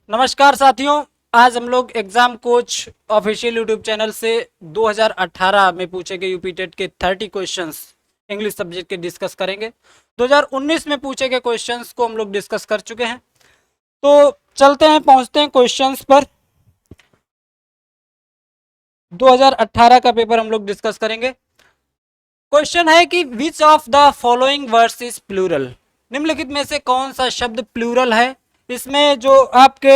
नमस्कार साथियों, आज हम लोग exam coach official YouTube channel से 2018 में पूछे गए यूपी टेट के 30 क्वेश्चंस इंग्लिश सब्जेक्ट के डिस्कस करेंगे। 2019 में पूछे गए क्वेश्चंस को हम लोग डिस्कस कर चुके हैं, तो चलते हैं, पहुंचते हैं क्वेश्चंस पर। 2018 का पेपर हम लोग डिस्कस करेंगे। क्वेश्चन है कि which of the following words is plural. निम्नलिखित में से कौन सा शब्द प्लूरल है। इसमें जो आपके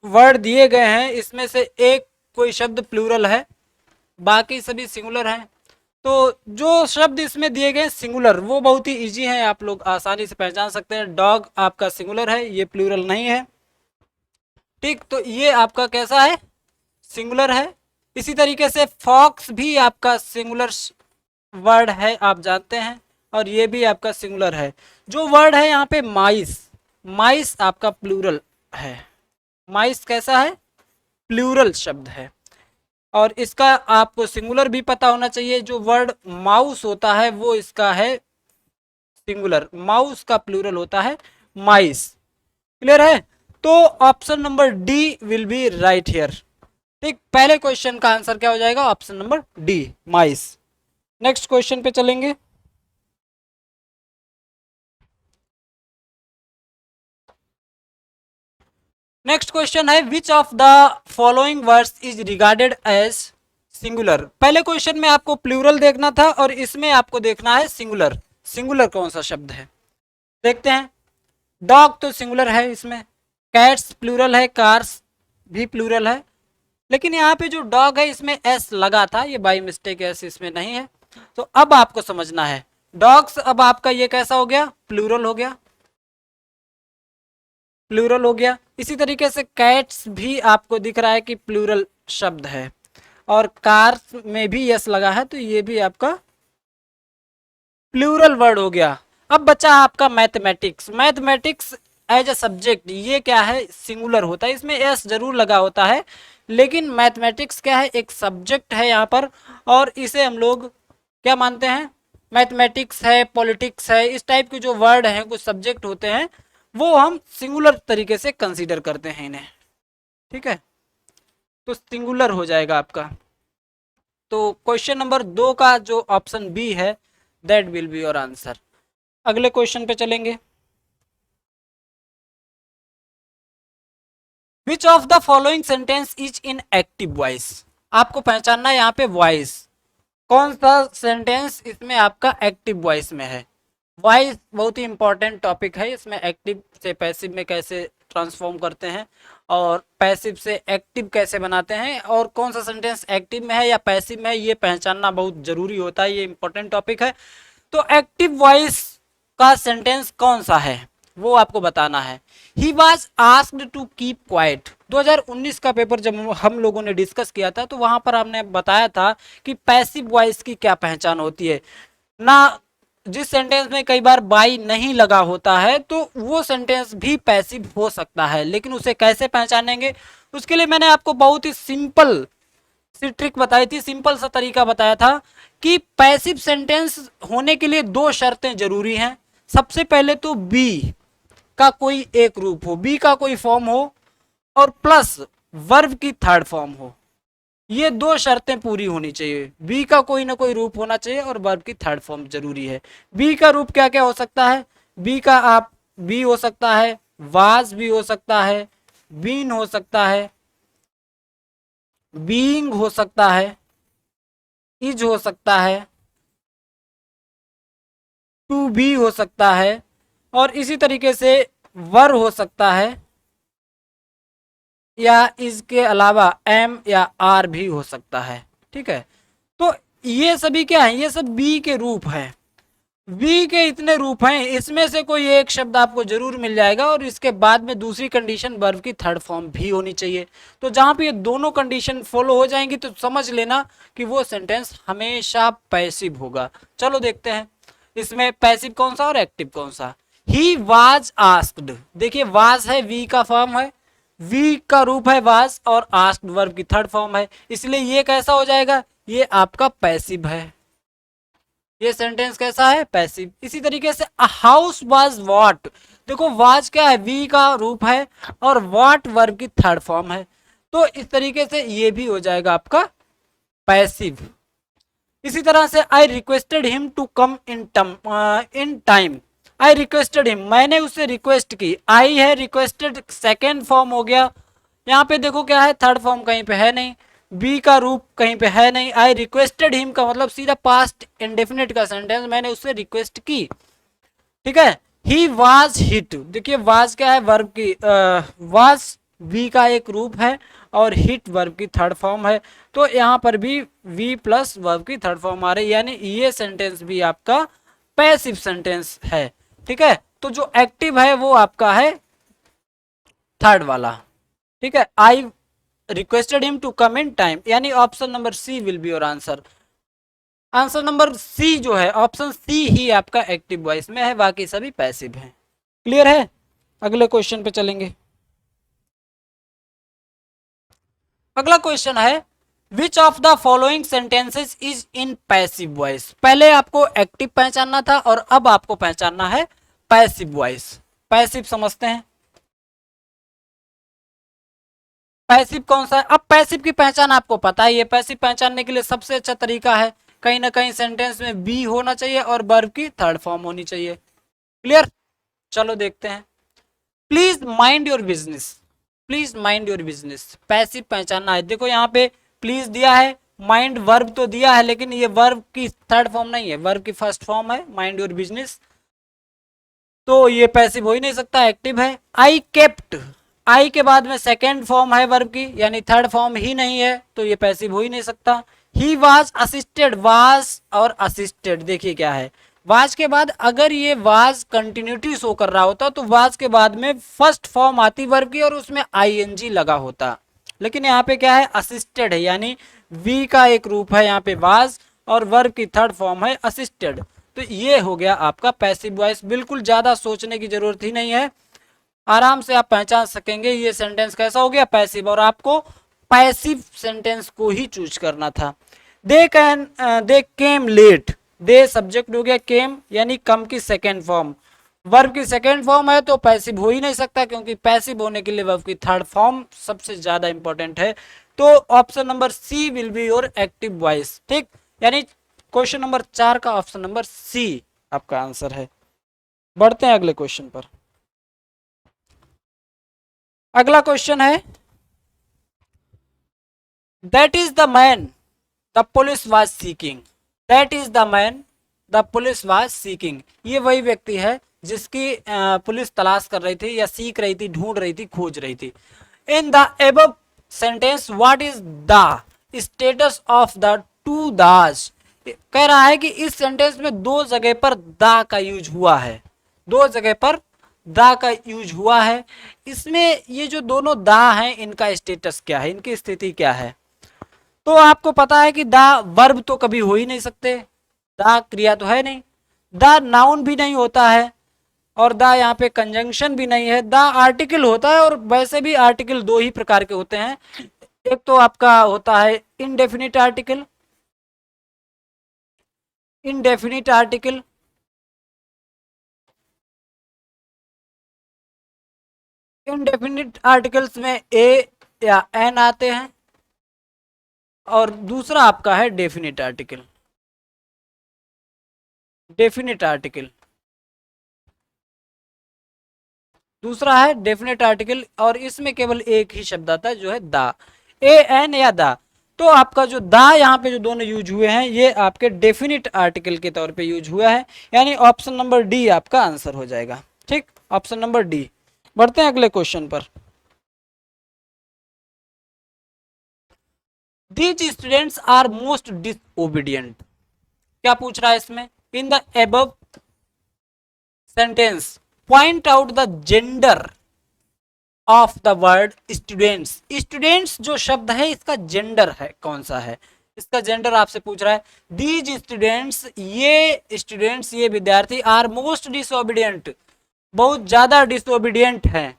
वर्ड दिए गए हैं इसमें से एक कोई शब्द प्लूरल है, बाकी सभी सिंगुलर हैं। तो जो शब्द इसमें दिए गए सिंगुलर वो बहुत ही इजी है, आप लोग आसानी से पहचान सकते हैं। डॉग आपका सिंगुलर है, ये प्लूरल नहीं है। ठीक, तो ये आपका कैसा है, सिंगुलर है। इसी तरीके से फॉक्स भी आपका सिंगुलर वर्ड है, आप जानते हैं, और ये भी आपका सिंगुलर है। जो वर्ड है यहाँ पे माइस, माइस आपका प्लूरल है। माइस कैसा है, प्लूरल शब्द है। और इसका आपको सिंगुलर भी पता होना चाहिए। जो वर्ड माउस होता है वो इसका है सिंगुलर, माउस का प्लूरल होता है माइस। क्लियर है, तो option number D will be right here. ठीक, पहले क्वेश्चन का आंसर क्या हो जाएगा, option number D, mice. Next question पे चलेंगे। नेक्स्ट क्वेश्चन है which of the following words is regarded as singular. पहले क्वेश्चन में आपको प्लूरल देखना था और इसमें आपको देखना है सिंगुलर। सिंगुलर कौन सा शब्द है, देखते हैं। डॉग तो सिंगुलर है इसमें, कैट्स प्लूरल है, कार्स भी प्लूरल है, लेकिन यहाँ पे जो डॉग है इसमें एस लगा था, ये बाई मिस्टेक एस इसमें नहीं है। तो अब आपको समझना है डॉग्स, अब आपका ये कैसा हो गया, प्लूरल हो गया, प्लूरल हो गया। इसी तरीके से कैट्स भी आपको दिख रहा है कि प्लूरल शब्द है, और कार्स में भी यस लगा है, तो ये भी आपका प्लूरल वर्ड हो गया। अब बचा आपका mathematics. Mathematics as a subject ये क्या है, सिंगुलर होता है, इसमें एस जरूर लगा होता है, लेकिन मैथमेटिक्स क्या है, एक सब्जेक्ट है यहाँ पर, और इसे हम लोग क्या मानते हैं, मैथमेटिक्स है, पॉलिटिक्स है, इस टाइप के जो वर्ड हैं, कुछ सब्जेक्ट होते हैं, वो हम सिंगुलर तरीके से कंसीडर करते हैं इन्हें। ठीक है, तो सिंगुलर हो जाएगा आपका। तो क्वेश्चन नंबर 2 का जो ऑप्शन बी है that will be your answer. अगले क्वेश्चन पे चलेंगे। विच of the following sentence is in active voice. आपको पहचानना है यहाँ पे वॉइस, कौन सा सेंटेंस इसमें आपका एक्टिव वॉइस में है। वॉइस बहुत ही इंपॉर्टेंट टॉपिक है, इसमें एक्टिव से पैसिव में कैसे ट्रांसफॉर्म करते हैं और पैसिव से एक्टिव कैसे बनाते हैं, और कौन सा सेंटेंस एक्टिव में है या पैसिव में है, ये पहचानना बहुत जरूरी होता है, ये इंपॉर्टेंट टॉपिक है। तो एक्टिव वॉइस का सेंटेंस कौन सा है वो आपको बताना है। He was asked to keep quiet. 2019 का पेपर जब हम लोगों ने डिस्कस किया था तो वहां पर हमने बताया था कि पैसिव वॉइस की क्या पहचान होती है ना। जिस सेंटेंस में कई बार बाई नहीं लगा होता है तो वो सेंटेंस भी पैसिव हो सकता है, लेकिन उसे कैसे पहचानेंगे, उसके लिए मैंने आपको बहुत ही सिंपल सी ट्रिक बताई थी, सिंपल सा तरीका बताया था कि पैसिव सेंटेंस होने के लिए दो शर्तें जरूरी हैं। सबसे पहले तो बी का कोई एक रूप हो, बी का कोई फॉर्म हो, और प्लस वर्ब की थर्ड फॉर्म हो। ये दो शर्तें पूरी होनी चाहिए, बी का कोई ना कोई रूप होना चाहिए और वर्ब की थर्ड फॉर्म जरूरी है। बी का रूप क्या क्या हो सकता है, बी का आप बी हो सकता है, वाज भी हो सकता है, बीन हो सकता है, बीइंग हो सकता है, इज हो सकता है, टू बी हो सकता है, और इसी तरीके से वर हो सकता है, या इसके अलावा एम या आर भी हो सकता है। ठीक है, तो ये सभी क्या है, ये सब बी के रूप हैं। बी के इतने रूप हैं, इसमें से कोई एक शब्द आपको जरूर मिल जाएगा, और इसके बाद में दूसरी कंडीशन वर्ब की थर्ड फॉर्म भी होनी चाहिए। तो जहां पे ये दोनों कंडीशन फॉलो हो जाएंगी तो समझ लेना कि वो सेंटेंस हमेशा पैसिव होगा। चलो देखते हैं इसमें पैसिव कौन सा और एक्टिव कौन सा। ही वाज आस्क्ड, देखिए वाज है, वी का फॉर्म है, वी का रूप है वाज, और आस्क्ड वर्ब की थर्ड फॉर्म है, इसलिए ये कैसा हो जाएगा, ये आपका पैसिव है। ये सेंटेंस कैसा है, पैसिव। इसी तरीके से अ हाउस वाज व्हाट, देखो वाज क्या है, वी का रूप है और व्हाट वर्ब की थर्ड फॉर्म है, तो इस तरीके से ये भी हो जाएगा आपका पैसिव। इसी तरह से I requested him to come in time, I requested him, मैंने उससे रिक्वेस्ट की, आई है रिक्वेस्टेड सेकेंड फॉर्म हो गया, यहाँ पे देखो क्या है, थर्ड फॉर्म कहीं पे है नहीं, बी का रूप कहीं पे है नहीं, आई रिक्वेस्टेड हिम का मतलब सीधा पास्ट इंडेफिनिट का सेंटेंस, मैंने उससे रिक्वेस्ट की, ठीक है। ही वाज हिट, देखिए वाज क्या है, वर्ब की वाज वी का एक रूप है और हिट वर्ब की थर्ड फॉर्म है, तो यहाँ पर भी वी प्लस वर्ब की थर्ड फॉर्म आ रही है, यानी ये सेंटेंस भी आपका पैसिव सेंटेंस है, ठीक है। तो जो एक्टिव है वो आपका है थर्ड वाला, ठीक है, I requested him to come in time, यानी option number C will be your answer. Answer number C जो है, ऑप्शन सी ही आपका एक्टिव वॉइस में है, बाकी सभी पैसिव हैं। क्लियर है, अगले क्वेश्चन पे चलेंगे। अगला क्वेश्चन है which of the following sentences is in passive voice, पहले आपको एक्टिव पहचानना था और अब आपको पहचानना है पैसिव वॉइस। पैसिव समझते हैं, पैसिव कौन सा है, अब पैसिव की पहचान आपको पता ही है, पैसिव पहचानने के लिए सबसे अच्छा तरीका है कहीं ना कहीं सेंटेंस में बी होना चाहिए और वर्ब की थर्ड फॉर्म होनी चाहिए। क्लियर, चलो देखते हैं। Please mind your business, please mind your business, passive पहचानना है। देखो यहाँ पे प्लीज दिया है, माइंड वर्ब तो दिया है, लेकिन ये वर्ब की थर्ड फॉर्म नहीं है, वर्ब की फर्स्ट फॉर्म है माइंड योर बिजनेस, तो ये पैसिव हो ही नहीं सकता, एक्टिव है। आई केप्ट, आई के बाद में सेकेंड फॉर्म है वर्ब की, यानी थर्ड फॉर्म ही नहीं है, तो ये पैसिव हो ही नहीं सकता। ही वाज असिस्टेड, वाज और असिस्टेड, देखिए क्या है, वाज के बाद अगर ये वाज कंटिन्यूटी शो कर रहा होता तो वाज के बाद में फर्स्ट फॉर्म आती वर्ब की और उसमें आईएनजी लगा होता, लेकिन यहाँ पे क्या है, असिस्टेड है, यानी वी का एक रूप है यहाँ पे वाज और वर्ब की थर्ड फॉर्म है असिस्टेड, तो ये हो गया आपका पैसिव वॉइस। बिल्कुल ज्यादा सोचने की जरूरत ही नहीं है, आराम से आप पहचान सकेंगे ये सेंटेंस कैसा हो गया, पैसिव, और आपको पैसिव सेंटेंस को ही चूज करना था। दे केम लेट, दे सब्जेक्ट हो गया, केम यानी कम की सेकेंड फॉर्म, वर्ब की सेकेंड फॉर्म है तो पैसिव हो ही नहीं सकता, क्योंकि पैसिव होने के लिए वर्ब की थर्ड फॉर्म सबसे ज्यादा इंपॉर्टेंट है, तो option number C will be your active voice, ठीक, यानी क्वेश्चन नंबर 4 का ऑप्शन नंबर सी आपका आंसर है। बढ़ते हैं अगले क्वेश्चन पर। अगला क्वेश्चन है that is the man the police was seeking, that is the man the police was seeking, ये वही व्यक्ति है जिसकी पुलिस तलाश कर रही थी या सीख रही थी, ढूंढ रही थी, खोज रही थी। In the above sentence what is the status of the two Das, कह रहा है कि इस सेंटेंस में दो जगह पर दा का यूज हुआ है, दो जगह पर दा का यूज हुआ है, इसमें ये जो दोनों दा हैं इनका स्टेटस क्या है, इनकी स्थिति क्या है, तो आपको पता है कि दा वर्ब तो कभी हो ही नहीं सकते, दा क्रिया तो है नहीं, दा नाउन भी नहीं होता है, और दा यहाँ पे कंजंक्शन भी नहीं है, दा आर्टिकल होता है, और वैसे भी आर्टिकल दो ही प्रकार के होते हैं, एक तो आपका होता है indefinite article, indefinite article, indefinite articles में ए या एन आते हैं, और दूसरा आपका है डेफिनिट आर्टिकल, डेफिनिट आर्टिकल, दूसरा है डेफिनेट आर्टिकल, और इसमें केवल एक ही शब्द आता है जो है दा, ए एन या दा, तो आपका जो दा यहाँ पे जो दोनों यूज हुए हैं ये आपके डेफिनिट आर्टिकल के तौर पे यूज हुआ है, यानी ऑप्शन नंबर डी आपका आंसर हो जाएगा, ठीक, ऑप्शन नंबर डी। बढ़ते हैं अगले क्वेश्चन पर। These students are most disobedient, क्या पूछ रहा है इसमें, in the above sentence point out the gender of the word students, students जो शब्द है इसका जेंडर है कौन सा है, इसका जेंडर आपसे पूछ रहा है। दीज स्टूडेंट्स, ये स्टूडेंट्स, ये विद्यार्थी, आर मोस्ट डिसओबीडियंट, बहुत ज्यादा डिसओबीडियंट हैं,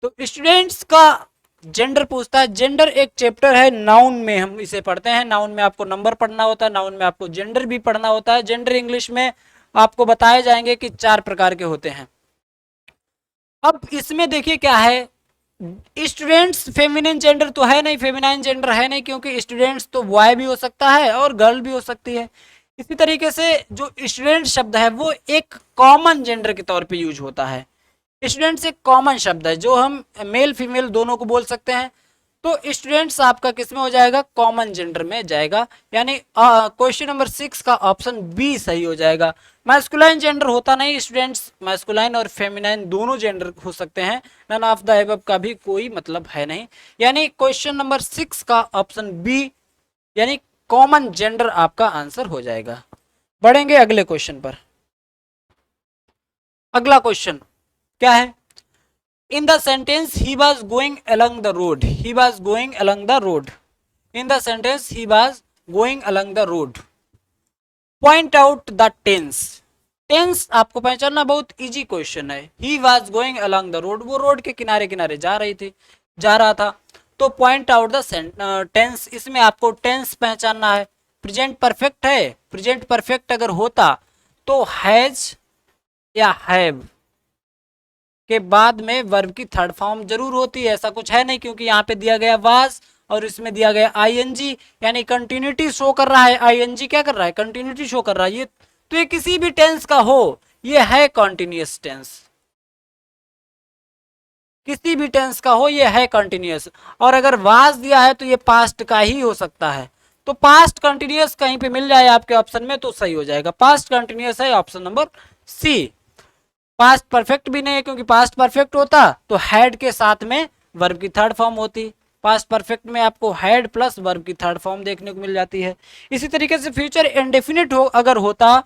तो स्टूडेंट्स का जेंडर पूछता है। जेंडर एक चैप्टर है नाउन में, हम इसे पढ़ते हैं, नाउन में आपको नंबर पढ़ना होता है, नाउन में आपको जेंडर भी पढ़ना होता है। जेंडर इंग्लिश में आपको बताए जाएंगे कि 4 प्रकार के होते हैं, अब इसमें देखिए क्या है, स्टूडेंट्स फेमिनिन जेंडर तो है नहीं, फेमिनाइन जेंडर है नहीं, क्योंकि स्टूडेंट्स तो बॉय भी हो सकता है और गर्ल भी हो सकती है। इसी तरीके से जो स्टूडेंट शब्द है वो एक कॉमन जेंडर के तौर पे यूज होता है। स्टूडेंट्स एक कॉमन शब्द है जो हम मेल फीमेल दोनों को बोल सकते हैं। तो स्टूडेंट्स आपका किस में हो जाएगा, कॉमन जेंडर में जाएगा, यानी क्वेश्चन नंबर 6 का ऑप्शन बी सही हो जाएगा। मैस्कुलाइन जेंडर होता नहीं, स्टूडेंट्स मैस्कुलाइन और फेमिनाइन दोनों जेंडर हो सकते हैं, नन ऑफ द एबव का भी कोई मतलब है नहीं, यानी क्वेश्चन नंबर 6 का ऑप्शन बी यानी कॉमन जेंडर आपका आंसर हो जाएगा। बढ़ेंगे अगले क्वेश्चन पर। अगला क्वेश्चन क्या है, in the sentence he was going along the road, he was going along the road, in the sentence he was going along the road, point out the tense। Tense आपको पहचानना बहुत easy question है। He was going along the road, वो road के किनारे किनारे जा रही थी, जा रहा था। तो पॉइंट आउट द टेंस, इसमें आपको टेंस पहचानना है। प्रेजेंट परफेक्ट है, प्रेजेंट परफेक्ट अगर होता तो हैज या हैव के बाद में वर्ब की थर्ड फॉर्म जरूर होती है, ऐसा कुछ है नहीं, क्योंकि यहाँ पे दिया गया वाज और इसमें दिया गया आईएनजी, यानी कंटिन्यूटी शो कर रहा है। आईएनजी क्या कर रहा है, कंटिन्यूटी शो कर रहा है। ये तो ये किसी भी टेंस का हो, ये है कॉन्टिन्यूस टेंस, किसी भी टेंस का हो ये है कंटिन्यूस। और अगर वाज दिया है तो ये पास्ट का ही हो सकता है। तो पास्ट कंटिन्यूस कहीं पे मिल जाए आपके ऑप्शन में तो सही हो जाएगा। पास्ट कंटिन्यूस है option number C. Past perfect भी नहीं है, क्योंकि पास्ट परफेक्ट होता तो हैड के साथ में वर्ब की थर्ड फॉर्म होती। पास्ट परफेक्ट में आपको हैड प्लस वर्ब की थर्ड फॉर्म देखने को मिल जाती है। इसी तरीके से फ्यूचर इंडेफिनिट हो अगर होता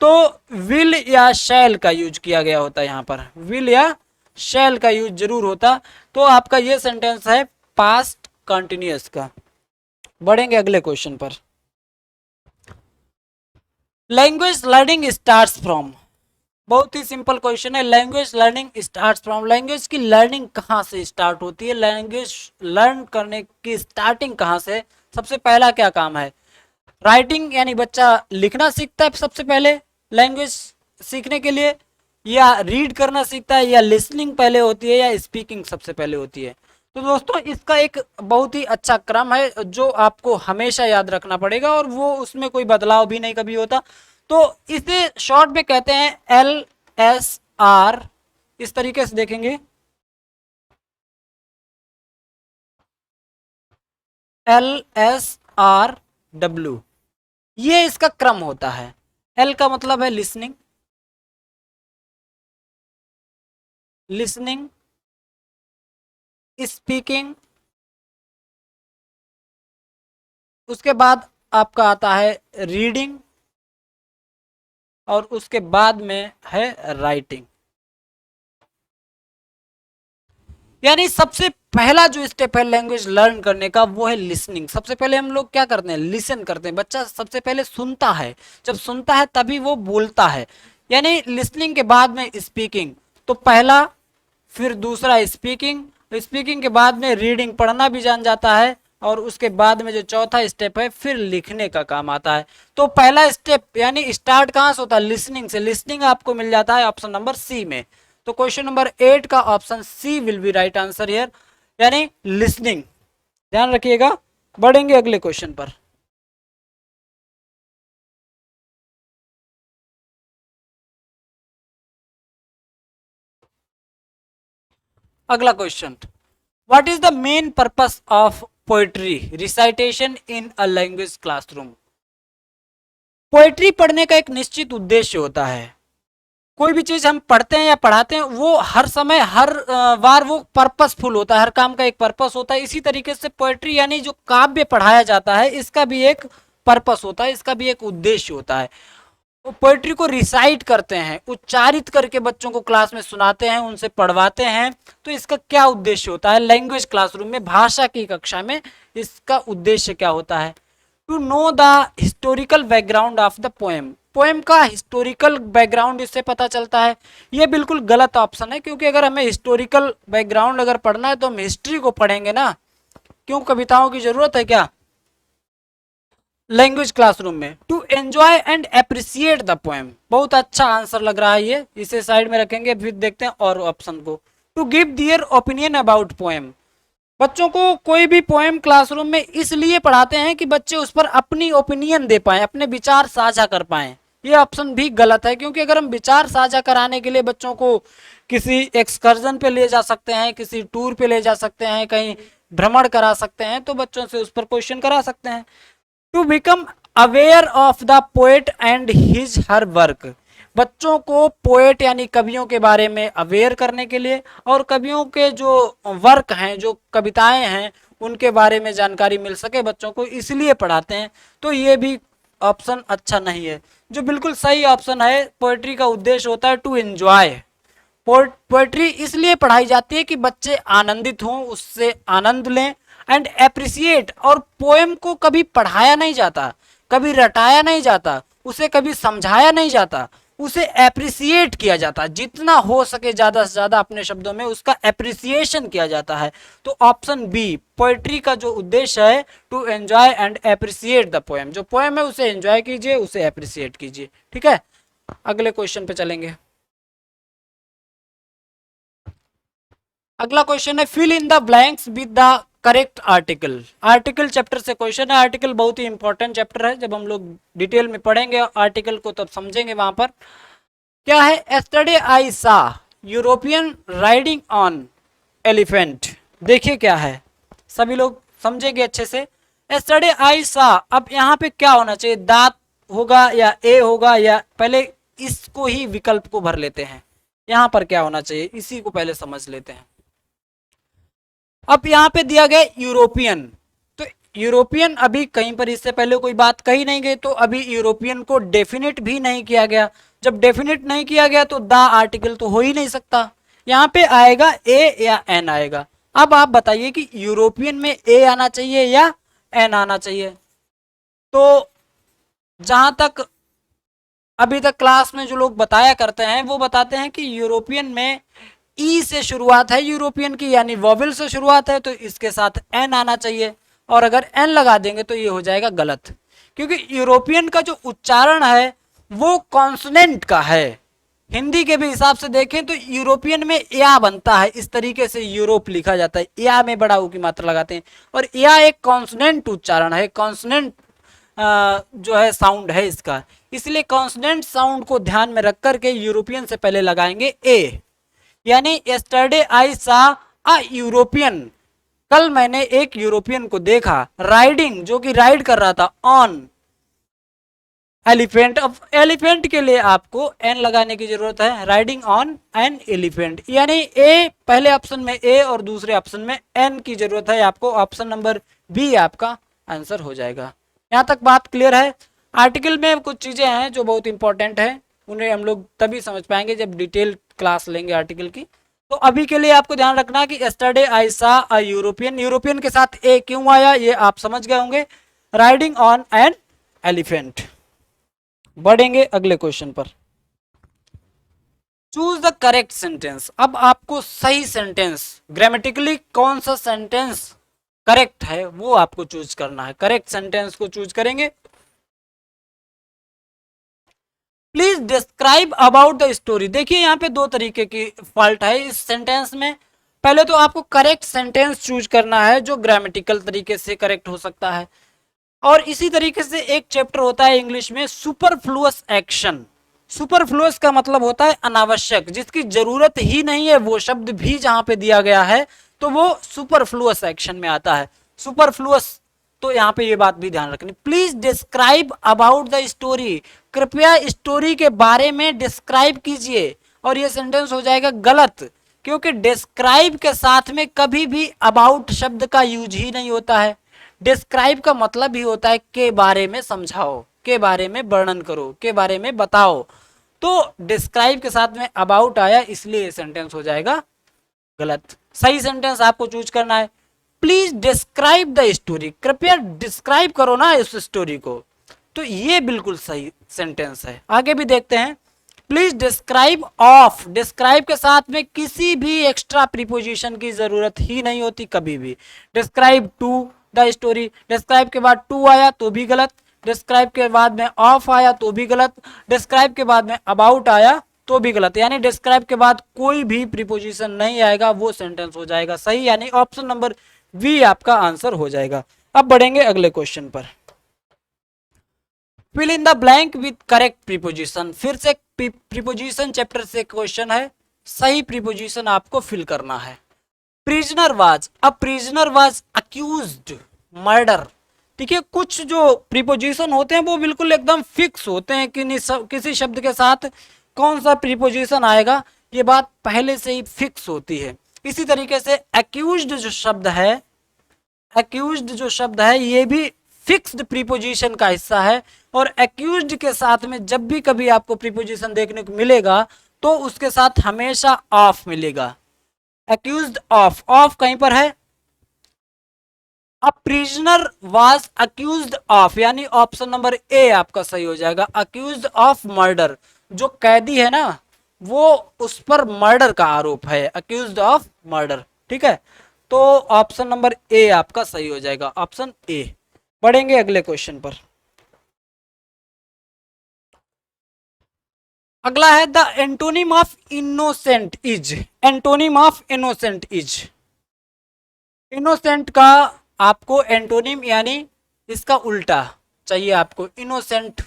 तो विल या शैल का यूज किया गया होता, यहाँ पर विल या शैल का यूज जरूर होता। तो आपका ये सेंटेंस है पास्ट कंटिन्यूअस का। बढ़ेंगे अगले क्वेश्चन पर। लैंग्वेज लर्निंग स्टार्ट्स फ्रॉम, बहुत ही सिंपल क्वेश्चन है। Language learning starts from, language की लर्निंग कहाँ से स्टार्ट होती है, लैंग्वेज लर्न करने की स्टार्टिंग कहाँ से। सबसे पहला क्या काम है, राइटिंग, यानी बच्चा लिखना सीखता है सबसे पहले लैंग्वेज सीखने के लिए, या रीड करना सीखता है, या लिसनिंग पहले होती है, या स्पीकिंग सबसे पहले होती है। तो दोस्तों इसका एक बहुत ही अच्छा क्रम है जो आपको हमेशा याद रखना पड़ेगा, और वो उसमें कोई बदलाव भी नहीं कभी होता। तो इसे शॉर्ट में कहते हैं LSR, इस तरीके से देखेंगे LSRW, ये इसका क्रम होता है। L का मतलब है लिसनिंग, लिसनिंग, स्पीकिंग, उसके बाद आपका आता है रीडिंग, और उसके बाद में है राइटिंग। यानी सबसे पहला जो स्टेप है लैंग्वेज लर्न करने का वो है लिसनिंग। सबसे पहले हम लोग क्या करते हैं, लिसन करते हैं। बच्चा सबसे पहले सुनता है, जब सुनता है तभी वो बोलता है, यानी लिसनिंग के बाद में स्पीकिंग। तो पहला, फिर दूसरा स्पीकिंग, स्पीकिंग के बाद में रीडिंग, पढ़ना भी जान जाता है, और उसके बाद में जो चौथा स्टेप है फिर लिखने का काम आता है। तो पहला स्टेप यानी स्टार्ट कहाँ से होता है, लिसनिंग से। लिसनिंग आपको मिल जाता है ऑप्शन नंबर सी में। तो क्वेश्चन नंबर 8 का option C will be right answer here, यानी लिसनिंग। ध्यान रखिएगा। बढ़ेंगे अगले क्वेश्चन पर। अगला question, what is the main purpose of poetry recitation in a language classroom. Poetry पढ़ने का एक निश्चित उद्देश्य होता है। कोई भी चीज हम पढ़ते हैं या पढ़ाते हैं वो हर समय हर बार वो पर्पसफुल होता है, हर काम का एक पर्पस होता है। इसी तरीके से पोएट्री यानी जो काव्य पढ़ाया जाता है इसका भी एक पर्पस होता है, इसका भी एक उद्देश्य होता है। वो पोएट्री को रिसाइट करते हैं, उच्चारित करके बच्चों को क्लास में सुनाते हैं, उनसे पढ़वाते हैं। तो इसका क्या उद्देश्य होता है लैंग्वेज क्लासरूम में, भाषा की कक्षा में, इसका उद्देश्य क्या होता है, to know the historical background of the poem. Poem का हिस्टोरिकल बैकग्राउंड इससे पता चलता है। ये बिल्कुल गलत ऑप्शन है, क्योंकि अगर हमें हिस्टोरिकल बैकग्राउंड अगर पढ़ना है तो हम हिस्ट्री को पढ़ेंगे ना, क्यों कविताओं की जरूरत है क्या लैंग्वेज क्लासरूम में। To enjoy and appreciate the poem, बहुत अच्छा आंसर लग रहा है ये, इसे साइड में रखेंगे, फिर देखते हैं और ऑप्शन को। To give their opinion about poem. बच्चों को कोई भी पोएम क्लासरूम में इसलिए पढ़ाते हैं कि बच्चे उस पर अपनी ओपिनियन दे पाए, अपने विचार साझा कर पाए। ये ऑप्शन भी गलत है, क्योंकि अगर हम विचार साझा कराने के लिए बच्चों को किसी एक्सकर्जन पे ले जा सकते हैं, किसी टूर पे ले जा सकते हैं, कहीं भ्रमण करा सकते हैं, तो बच्चों से उस पर क्वेश्चन करा सकते हैं। To become aware of the poet and his her work. बच्चों को पोएट यानी कवियों के बारे में अवेयर करने के लिए और कवियों के जो वर्क हैं, जो कविताएं हैं, उनके बारे में जानकारी मिल सके बच्चों को, इसलिए पढ़ाते हैं। तो ये भी ऑप्शन अच्छा नहीं है। जो बिल्कुल सही ऑप्शन है, पोएट्री का उद्देश्य होता है टू एंजॉय। पोएट्री इसलिए पढ़ाई जाती है कि बच्चे आनंदित हों, उससे आनंद लें, एंड एप्रिसिएट। और पोएम को कभी पढ़ाया नहीं जाता, कभी रटाया नहीं जाता, उसे कभी समझाया नहीं जाता, उसे एप्रिसिएट किया जाता है। जितना हो सके ज्यादा से ज्यादा अपने शब्दों में उसका एप्रिसिएशन किया जाता है। तो ऑप्शन बी, पोएट्री का जो उद्देश्य है to enjoy and appreciate the poem. जो पोएम है उसे एंजॉय कीजिए, उसे एप्रिसिएट कीजिए। ठीक है, अगले क्वेश्चन पे चलेंगे। अगला क्वेश्चन है fill in the blanks with the correct article. Article chapter से क्वेश्चन है। आर्टिकल बहुत ही इंपॉर्टेंट चैप्टर है, जब हम लोग डिटेल में पढ़ेंगे आर्टिकल को तब समझेंगे। वहां पर क्या है, एस्टरडे आई सा यूरोपियन राइडिंग ऑन एलिफेंट। देखिए क्या है, सभी लोग समझेंगे अच्छे से। एस्टरडे आई सा, अब यहाँ पे क्या होना चाहिए, दांत होगा या ए होगा, या पहले इसको ही विकल्प को भर लेते हैं। यहाँ पर क्या होना चाहिए, इसी को पहले समझ लेते हैं। अब यहाँ पे दिया गया यूरोपियन, तो यूरोपियन अभी कहीं पर इससे पहले कोई बात कही नहीं गई, तो अभी यूरोपियन को डेफिनेट भी नहीं किया गया। जब डेफिनेट नहीं किया गया तो द आर्टिकल तो हो ही नहीं सकता। यहाँ पे आएगा ए या एन आएगा। अब आप बताइए कि यूरोपियन में ए आना चाहिए या एन आना चाहिए। तो जहां तक अभी तक क्लास में जो लोग बताया करते हैं वो बताते हैं कि यूरोपियन में ई से शुरुआत है यूरोपियन की, यानी वॉवेल से शुरुआत है, तो इसके साथ एन आना चाहिए। और अगर एन लगा देंगे तो ये हो जाएगा गलत, क्योंकि यूरोपियन का जो उच्चारण है वो कॉन्सोनेंट का है। हिंदी के भी हिसाब से देखें तो यूरोपियन में या बनता है, इस तरीके से यूरोप लिखा जाता है, या में बड़ा ऊ की मात्रा लगाते हैं। और या एक कॉन्सोनेंट उच्चारण है, कॉन्सोनेंट जो है साउंड है इसका, इसलिए कॉन्सोनेंट साउंड को ध्यान में रख करके यूरोपियन से पहले लगाएंगे ए। यानी यस्टरडे आई सा अ यूरोपियन, कल मैंने एक यूरोपियन को देखा, राइडिंग जो कि राइड कर रहा था, ऑन एलिफेंट। अब एलिफेंट के लिए आपको एन लगाने की जरूरत है, राइडिंग ऑन एन एलिफेंट। यानी ए पहले ऑप्शन में ए और दूसरे ऑप्शन में एन की जरूरत है आपको। ऑप्शन नंबर बी आपका आंसर हो जाएगा। यहां तक बात क्लियर है। आर्टिकल में कुछ चीजें हैं जो बहुत इंपॉर्टेंट है, उन्हें हम लोग तभी समझ पाएंगे जब डिटेल क्लास लेंगे आर्टिकल की। तो अभी के लिए आपको ध्यान रखना कि यस्टरडे आई सा अ यूरोपियन, यूरोपियन के साथ ए क्यों आया ये आप समझ गए होंगे। Riding on an elephant. बढ़ेंगे अगले क्वेश्चन पर। Choose the correct sentence. अब आपको सही सेंटेंस, ग्रामेटिकली कौन सा सेंटेंस करेक्ट है वो आपको चूज करना है। करेक्ट सेंटेंस को चूज करेंगे। Please describe about the story. देखिए यहाँ पे दो तरीके की फॉल्ट है इस सेंटेंस में। पहले तो आपको करेक्ट सेंटेंस चूज करना है जो ग्रामेटिकल तरीके से करेक्ट हो सकता है, और इसी तरीके से एक चैप्टर होता है इंग्लिश में सुपरफ्लुअस एक्शन। सुपरफ्लुअस का मतलब होता है अनावश्यक, जिसकी जरूरत ही नहीं है वो शब्द भी जहां पे दिया गया है तो वो सुपरफ्लुअस एक्शन में आता है। सुपरफ्लुअस, तो यहाँ पे ये बात भी ध्यान रखनी। Please describe about the story, कृपया स्टोरी के बारे में डिस्क्राइब कीजिए। और ये सेंटेंस हो जाएगा गलत, क्योंकि डिस्क्राइब के साथ में कभी भी अबाउट शब्द का यूज ही नहीं होता है। डिस्क्राइब का मतलब ही होता है के बारे में समझाओ, के बारे में वर्णन करो, के बारे में बताओ। तो डिस्क्राइब के साथ में अबाउट आया, इसलिए ये सेंटेंस हो जाएगा गलत। सही सेंटेंस आपको चूज करना है। प्लीज डिस्क्राइब द स्टोरी, कृपया डिस्क्राइब करो ना इस स्टोरी को, तो ये बिल्कुल सही सेंटेंस है। आगे भी देखते हैं। प्लीज डिस्क्राइब ऑफ, डिस्क्राइब के साथ में किसी भी एक्स्ट्रा प्रीपोजिशन की जरूरत ही नहीं होती कभी भी। Describe to the story, describe के बाद टू आया तो भी गलत, डिस्क्राइब के बाद में ऑफ आया तो भी गलत, डिस्क्राइब के बाद में अबाउट आया तो भी गलत है, यानी डिस्क्राइब के बाद कोई भी प्रीपोजिशन नहीं आएगा, वो सेंटेंस हो जाएगा सही, यानी ऑप्शन नंबर बी आपका आंसर हो जाएगा। अब बढ़ेंगे अगले क्वेश्चन पर। Fill in the blank with correct preposition. फिर से प्रीपोजिशन चैप्टर से क्वेश्चन है, सही प्रीपोजिशन आपको फिल करना है। प्रिजनर वाज, अब प्रिजनर वाज अक्यूज्ड मर्डर। ठीक है, कुछ जो प्रीपोजिशन होते हैं वो बिल्कुल एकदम फिक्स होते हैं कि किसी शब्द के साथ कौन सा प्रीपोजिशन आएगा, ये बात पहले से ही फिक्स होती है। इसी तरीके से एक्यूज्ड जो शब्द है, एक्यूज्ड जो शब्द है ये भी फिक्स्ड प्रीपोजिशन का हिस्सा है, और एक्यूज्ड के साथ में जब भी कभी आपको प्रीपोजिशन देखने को मिलेगा तो उसके साथ हमेशा ऑफ मिलेगा। एक्यूज्ड ऑफ, ऑफ कहीं पर है। अब प्रिजनर वाज अक्यूज्ड ऑफ, यानी ऑप्शन नंबर ए आपका सही हो जाएगा, अक्यूज्ड ऑफ मर्डर। जो कैदी है ना, वो उस पर मर्डर का आरोप है, अक्यूज्ड ऑफ मर्डर। ठीक है, तो ऑप्शन नंबर ए आपका सही हो जाएगा, ऑप्शन ए। बढ़ेंगे अगले क्वेश्चन पर। अगला है the antonym of innocent is. Antonym of innocent is, innocent का आपको एंटोनिम यानी इसका उल्टा चाहिए आपको। इनोसेंट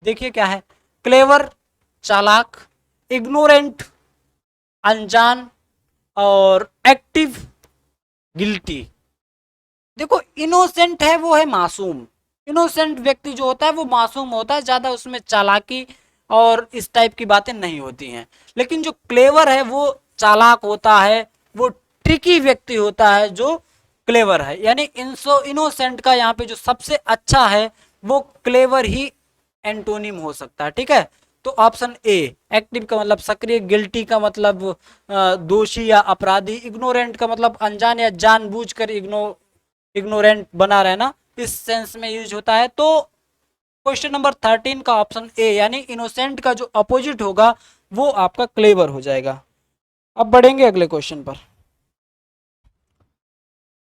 देखिए क्या है, क्लेवर चालाक, इग्नोरेंट अनजान, और एक्टिव गिल्टी। देखो इनोसेंट है वो है मासूम, इनोसेंट व्यक्ति जो होता है वो मासूम होता है, ज्यादा उसमें चालाकी और इस टाइप की बातें नहीं होती हैं। लेकिन जो क्लेवर है वो चालाक होता है, वो ट्रिकी व्यक्ति होता है जो क्लेवर है। यानी इनोसेंट का यहाँ पे जो सबसे अच्छा है वो क्लेवर ही एंटोनिम हो सकता है। ठीक है, तो ऑप्शन ए। एक्टिव का मतलब सक्रिय, गिल्टी का मतलब दोषी या अपराधी, इग्नोरेंट का मतलब अनजान या जानबूझकर इग्नोरेंट बना रहना, इस सेंस में यूज होता है। तो क्वेश्चन नंबर 13 का ऑप्शन ए यानी इनोसेंट का जो अपोजिट होगा वो आपका क्लेवर हो जाएगा। अब बढ़ेंगे अगले क्वेश्चन पर।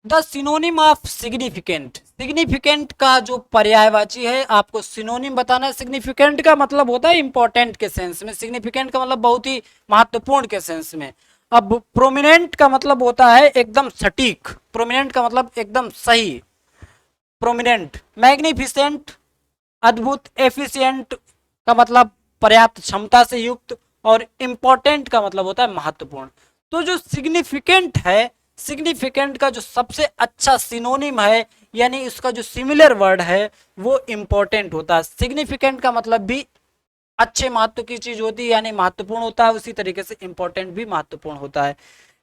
The synonym of significant, significant का जो पर्यायवाची है आपको सिनोनिम बताना है। सिग्निफिकेंट का मतलब होता है इंपॉर्टेंट के सेंस में, सिग्निफिकेंट का मतलब बहुत ही महत्वपूर्ण के सेंस में। अब प्रोमिनेंट का मतलब होता है एकदम सटीक, प्रोमिनेंट का मतलब एकदम सही, प्रोमिनेंट। मैग्निफिसेंट अद्भुत, एफिशिएंट का मतलब पर्याप्त क्षमता से युक्त, और इंपॉर्टेंट का मतलब होता है महत्वपूर्ण। तो जो सिग्निफिकेंट है, सिग्निफिकेंट का जो सबसे अच्छा सिनोनिम है यानी इसका जो सिमिलर वर्ड है वो इंपॉर्टेंट होता है। सिग्निफिकेंट का मतलब भी अच्छे महत्व की चीज होती है यानी महत्वपूर्ण होता है, उसी तरीके से इंपॉर्टेंट भी महत्वपूर्ण होता है।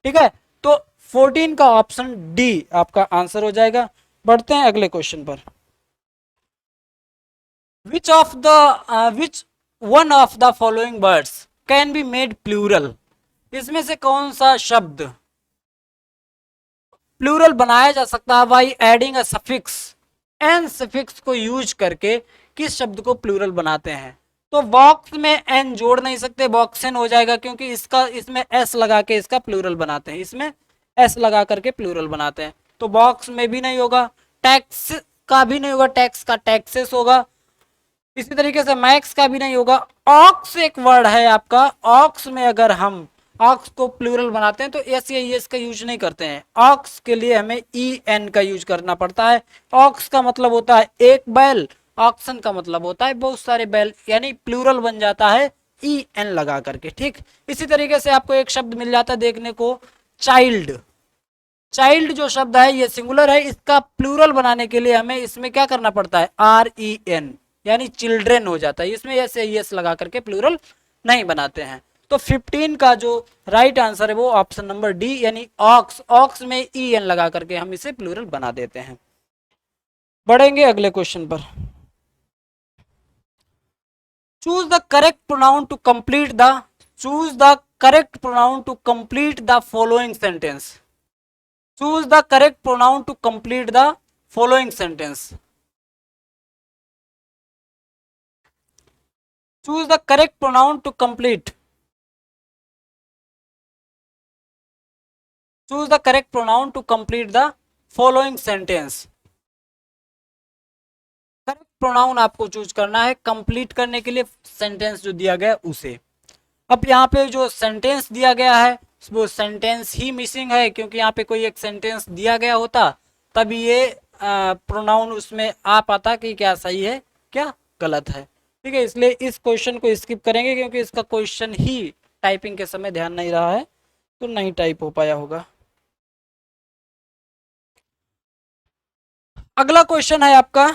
ठीक है, तो 14 का ऑप्शन डी आपका आंसर हो जाएगा। बढ़ते हैं अगले क्वेश्चन पर। Which one of the following words can be made plural. इसमें से कौन सा शब्द प्लूरल बनाया जा सकता है by adding a suffix. An suffix को यूज करके किस शब्द को प्लूरल बनाते हैं। तो बॉक्स में एन जोड़ नहीं सकते, बॉक्सन हो जाएगा, क्योंकि इसका इसमें एस लगा के इसका प्लूरल बनाते हैं, इसमें एस लगा करके प्लूरल बनाते हैं, तो बॉक्स में भी नहीं होगा। टैक्स का भी नहीं होगा, टैक्स का टैक्सेस होगा। इसी तरीके से मैक्स का भी नहीं होगा। ऑक्स एक वर्ड है आपका, ऑक्स में अगर हम ऑक्स को प्लूरल बनाते हैं तो एस या एस का यूज नहीं करते हैं, ऑक्स के लिए हमें ई एन का यूज करना पड़ता है। ऑक्स का मतलब होता है एक बैल, ऑक्सन का मतलब होता है बहुत सारे बैल, यानी प्लूरल बन जाता है ई एन लगा करके। ठीक, इसी तरीके से आपको एक शब्द मिल जाता है देखने को, चाइल्ड। चाइल्ड जो शब्द है ये सिंगुलर है, इसका प्लूरल बनाने के लिए हमें इसमें क्या करना पड़ता है, आर ई एन, यानी चिल्ड्रेन हो जाता है, इसमें एस एस लगा करके प्लूरल नहीं बनाते हैं। तो 15 का जो राइट आंसर है वो ऑप्शन नंबर डी यानी ऑक्स, ऑक्स में ई एन लगा करके हम इसे प्लूरल बना देते हैं। बढ़ेंगे अगले क्वेश्चन पर। Choose the correct pronoun to complete the, choose the correct pronoun to complete the following sentence. Choose the correct pronoun to complete the following sentence. Choose the correct pronoun to complete. Choose the correct pronoun to complete the following sentence. Correct pronoun आपको choose करना है complete करने के लिए sentence जो दिया गया उसे। अब यहाँ पे जो सेंटेंस दिया गया है वो सेंटेंस ही मिसिंग है, क्योंकि यहाँ पे कोई एक सेंटेंस दिया गया होता तभी ये प्रोनाउन उसमें आ पाता कि क्या सही है क्या गलत है। ठीक है, इसलिए इस क्वेश्चन को स्किप करेंगे क्योंकि इसका क्वेश्चन ही टाइपिंग के समय ध्यान नहीं रहा है तो नहीं टाइप हो पाया होगा। अगला क्वेश्चन है आपका,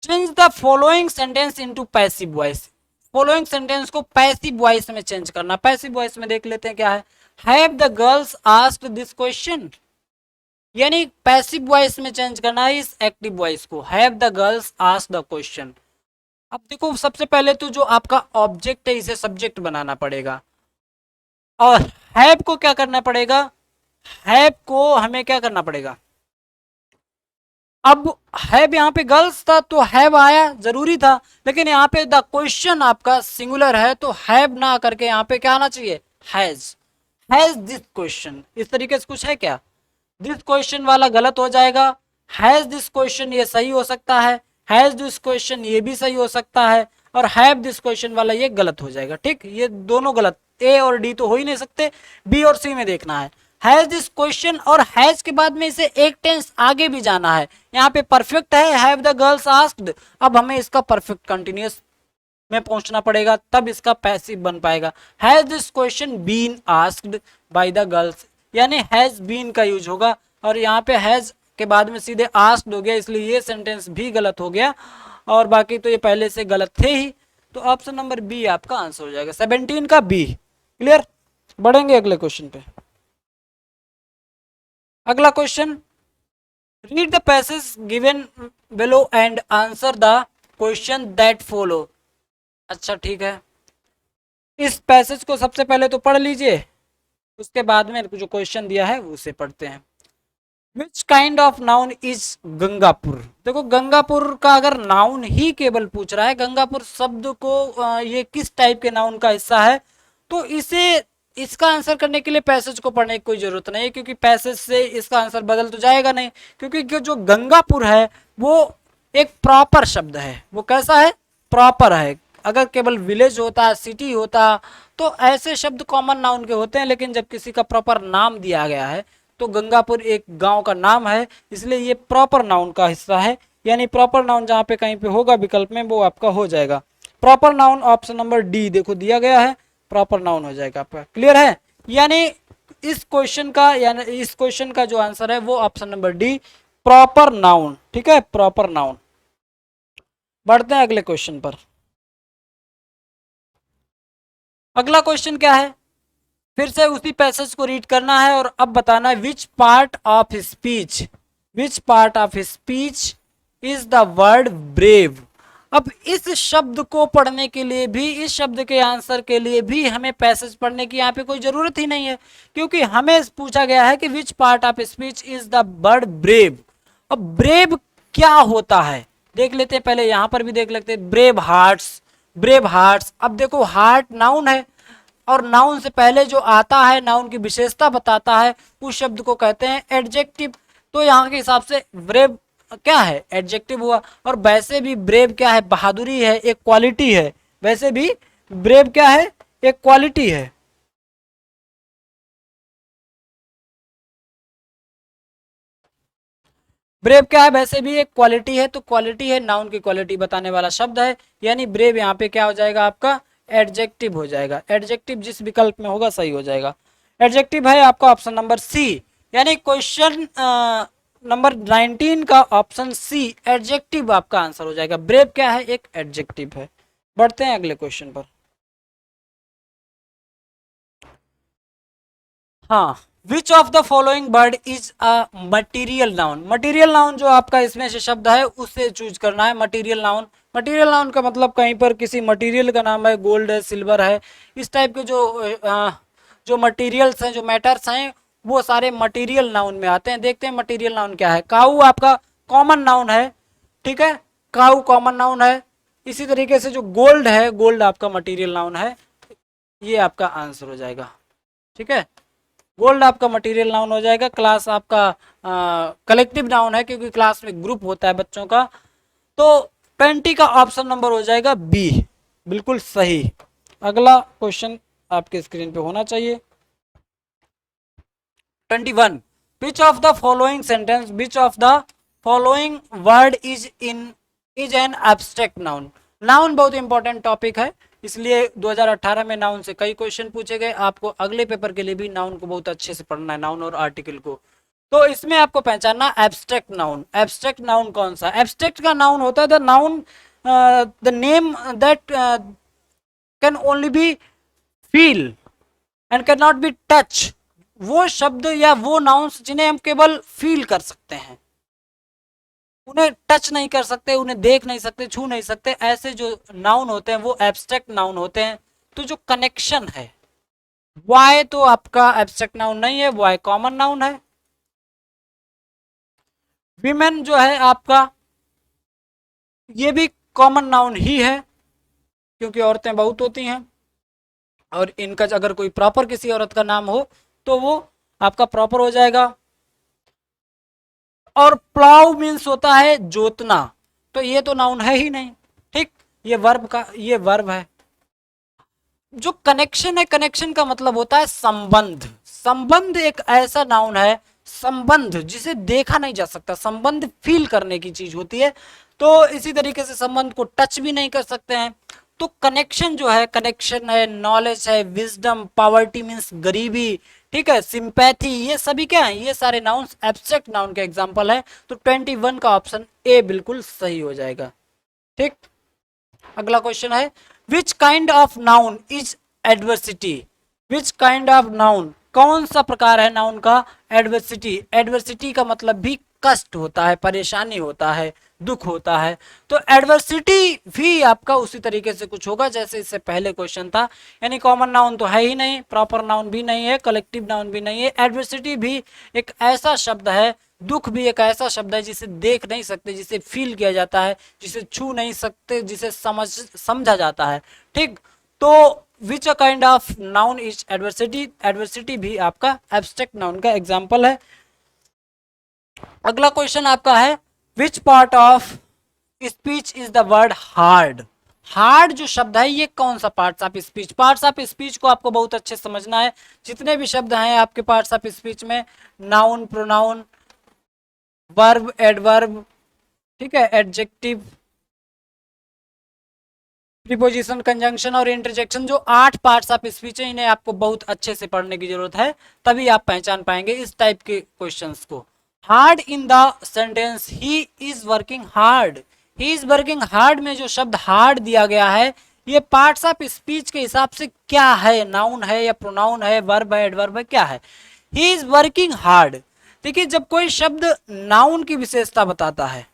change the following sentence into passive voice. Following sentence को पैसिव वॉइस में चेंज करना। पैसिव वॉइस में देख लेते हैं क्या है। Have the girls asked this question, यानी पैसिव वॉइस में चेंज करना है इस एक्टिव वॉइस को। Have the girls asked the question. अब देखो सबसे पहले तो जो आपका ऑब्जेक्ट है इसे सब्जेक्ट बनाना पड़ेगा और हैव को क्या करना पड़ेगा, हैव को हमें क्या करना पड़ेगा। अब हैव यहाँ पे गर्ल्स था तो हैव आया जरूरी था, लेकिन यहाँ पे द क्वेश्चन आपका सिंगुलर है तो हैव ना करके यहाँ पे क्या आना चाहिए, हैज दिस क्वेश्चन। इस तरीके से कुछ है क्या, दिस क्वेश्चन वाला गलत हो जाएगा, हैज दिस क्वेश्चन ये सही हो सकता है, हैज दिस क्वेश्चन ये भी सही हो सकता है और हैव दिस क्वेश्चन वाला ये गलत हो जाएगा। ठीक, ये दोनों गलत, ए और डी तो हो ही नहीं सकते, बी और सी में देखना है। हैज दिस क्वेश्चन और हैज के बाद में इसे एक टेंस आगे भी जाना है। यहाँ पे परफेक्ट है हैव द गर्ल्स आस्क्ड, अब हमें इसका परफेक्ट कंटिन्यूअस में पहुंचना पड़ेगा तब इसका पैसिव बन पाएगा। Has this question been asked by the girls, यानी हैज बीन का यूज होगा और यहाँ पे हैज के बाद में सीधे आस्क्ड हो गया, इसलिए ये सेंटेंस भी गलत हो गया और बाकी तो ये पहले से गलत थे ही। तो ऑप्शन नंबर बी आपका आंसर हो जाएगा 17 का बी। क्लियर, बढ़ेंगे अगले क्वेश्चन पे। अगला question, read the passage given below and answer the question that follow. अच्छा ठीक है, इस पैसेज को सबसे पहले तो पढ़ लीजिए, उसके बाद में जो क्वेश्चन दिया है उसे पढ़ते हैं। Which kind of noun is Gangapur. देखो गंगापुर का अगर नाउन ही केवल पूछ रहा है, गंगापुर शब्द को ये किस टाइप के नाउन का हिस्सा है, तो इसे इसका आंसर करने के लिए पैसेज को पढ़ने की कोई जरूरत नहीं है, क्योंकि पैसेज से इसका आंसर बदल तो जाएगा नहीं, क्योंकि जो गंगापुर है वो एक प्रॉपर शब्द है। वो कैसा है, प्रॉपर है। अगर केवल विलेज होता, सिटी होता तो ऐसे शब्द कॉमन नाउन के होते हैं, लेकिन जब किसी का प्रॉपर नाम दिया गया है तो गंगापुर एक गांव का नाम है, इसलिए ये प्रॉपर नाउन का हिस्सा है। यानी प्रॉपर नाउन जहां पे कहीं पे होगा विकल्प में वो आपका हो जाएगा proper noun. Option number D देखो दिया गया है, प्रॉपर नाउन हो जाएगा आपका। क्लियर है, यानी इस क्वेश्चन का, यानी इस क्वेश्चन का जो आंसर है वो option number D, proper noun. ठीक है, प्रॉपर नाउन। बढ़ते हैं अगले क्वेश्चन पर। अगला क्वेश्चन क्या है, फिर से उसी पैसेज को रीड करना है और अब बताना है which part of speech, which part of speech is the word brave. अब इस शब्द को पढ़ने के लिए भी, इस शब्द के आंसर के लिए भी हमें पैसेज पढ़ने की यहाँ पे कोई जरूरत ही नहीं है, क्योंकि हमें पूछा गया है कि which part of speech is the word brave. अब ब्रेव क्या होता है देख लेते हैं, पहले यहां पर भी देख लेते हैं। Brave hearts, brave hearts. अब देखो हार्ट नाउन है और नाउन से पहले जो आता है नाउन की विशेषता बताता है उस शब्द को कहते हैं एडजेक्टिव। तो यहाँ के हिसाब से ब्रेव क्या है, एडजेक्टिव हुआ। और वैसे भी ब्रेव क्या है, बहादुरी है, एक क्वालिटी है। वैसे भी ब्रेव क्या है, एक क्वालिटी है। ब्रेव क्या है, वैसे भी एक क्वालिटी है, तो क्वालिटी है, नाउन की क्वालिटी बताने वाला शब्द है, यानी ब्रेव यहाँ पे क्या हो जाएगा आपका, एडजेक्टिव हो जाएगा। एडजेक्टिव जिस विकल्प में होगा सही हो जाएगा। एडजेक्टिव है आपका ऑप्शन नंबर सी, यानी क्वेश्चन नंबर 19 का ऑप्शन सी एडजेक्टिव आपका आंसर हो जाएगा। ब्रेव क्या है, एक एडजेक्टिव है। बढ़ते हैं अगले क्वेश्चन पर। हाँ, विच of the following word is a material noun. Material noun जो आपका इसमें से शब्द है उससे चूज करना है। मटीरियल नाउन, मटीरियल नाउन का मतलब कहीं पर किसी मटीरियल का नाम है, गोल्ड है, सिल्वर है, इस टाइप के जो मटीरियल्स हैं, जो मैटर्स हैं, वो सारे मटीरियल नाउन में आते हैं। देखते हैं मटीरियल नाउन क्या है। काऊ आपका कॉमन नाउन है, ठीक है, काऊ कॉमन नाउन है। इसी तरीके से जो गोल्ड है, गोल्ड आपका मटीरियल नाउन है। ये आपका आंसर हो जाएगा। ठीक है, गोल्ड आपका मटेरियल नाउन हो जाएगा। क्लास आपका कलेक्टिव नाउन है, क्योंकि क्लास में ग्रुप होता है बच्चों का। तो 20 का ऑप्शन नंबर हो जाएगा बी, बिल्कुल सही। अगला क्वेश्चन आपके स्क्रीन पे होना चाहिए 21. Which of the following sentence, which of the following word is an abstract noun? Noun बहुत इंपॉर्टेंट टॉपिक है, इसलिए 2018 में नाउन से कई क्वेश्चन पूछे गए। आपको अगले पेपर के लिए भी नाउन को बहुत अच्छे से पढ़ना है, नाउन और आर्टिकल को। तो इसमें आपको पहचानना एब्स्ट्रैक्ट नाउन। एब्स्ट्रैक्ट नाउन कौन सा? एब्स्ट्रैक्ट का नाउन होता है the noun, the name that can only be feel and can not be touch. वो शब्द या वो नाउन्स जिन्हें हम केवल फील कर सकते हैं, उन्हें टच नहीं कर सकते, उन्हें देख नहीं सकते, छू नहीं सकते, ऐसे जो नाउन होते हैं वो एब्स्ट्रैक्ट नाउन होते हैं। तो जो कनेक्शन है, वाई तो आपका एब्स्ट्रैक्ट नाउन नहीं है, वाई कॉमन नाउन है। विमेन जो है आपका, ये भी कॉमन नाउन ही है, क्योंकि औरतें बहुत होती हैं और इनका अगर कोई प्रॉपर किसी औरत का नाम हो तो वो आपका प्रॉपर हो जाएगा। और प्लाव मीन्स होता है जोतना, तो ये तो नाउन है ही नहीं, ठीक। ये वर्ब है। जो कनेक्शन है, कनेक्शन का मतलब होता है संबंध। संबंध एक ऐसा नाउन है, संबंध जिसे देखा नहीं जा सकता, संबंध फील करने की चीज होती है। तो इसी तरीके से संबंध को टच भी नहीं कर सकते हैं। तो कनेक्शन जो है, कनेक्शन है, नॉलेज है, विजडम, पावर्टी मीन्स गरीबी, ठीक है, सिंपैथी, ये सभी क्या है? ये सारे नाउन्स एब्स्ट्रैक्ट नाउन के एग्जांपल है। तो 21 का ऑप्शन ए बिल्कुल सही हो जाएगा, ठीक। अगला क्वेश्चन है which kind of noun is adversity? Which kind of noun, कौन सा प्रकार है नाउन का? एडवर्सिटी। एडवर्सिटी का मतलब भी कष्ट होता है, परेशानी होता है, दुख होता है। तो एडवर्सिटी भी आपका उसी तरीके से कुछ होगा जैसे इससे पहले क्वेश्चन था, यानी कॉमन नाउन तो है ही नहीं, प्रॉपर नाउन भी नहीं है, कलेक्टिव नाउन भी नहीं है। एडवर्सिटी भी एक ऐसा शब्द है, दुख भी एक ऐसा शब्द है जिसे देख नहीं सकते, जिसे फील किया जाता है, जिसे छू नहीं सकते, जिसे समझा जाता है, ठीक। तो which a kind of noun is adversity? Adversity भी आपका एब्स्ट्रैक्ट नाउन का एग्जाम्पल है। अगला क्वेश्चन आपका है which part of speech is the word hard? Hard जो शब्द है ये कौन सा parts of speech? Parts of speech को आपको बहुत अच्छे समझना है। जितने भी शब्द हैं आपके पार्ट्स ऑफ स्पीच में, नाउन, प्रोनाउन, वर्ब, एडवर्ब, ठीक है, एडजेक्टिव, प्रीपोजिशन, कंजंक्शन और इंटरजेक्शन, जो 8 पार्ट्स ऑफ स्पीच है, इन्हें आपको बहुत अच्छे से पढ़ने की जरूरत है, तभी आप पहचान पाएंगे इस टाइप के क्वेश्चंस को। Hard in the sentence he is working hard. He is working hard में जो शब्द हार्ड दिया गया है, ये पार्ट्स ऑफ स्पीच के हिसाब से क्या है? नाउन है या प्रोनाउन है, वर्ब है, एडवर्ब है, क्या है? He is working hard. देखिए, जब कोई शब्द नाउन की विशेषता बताता है,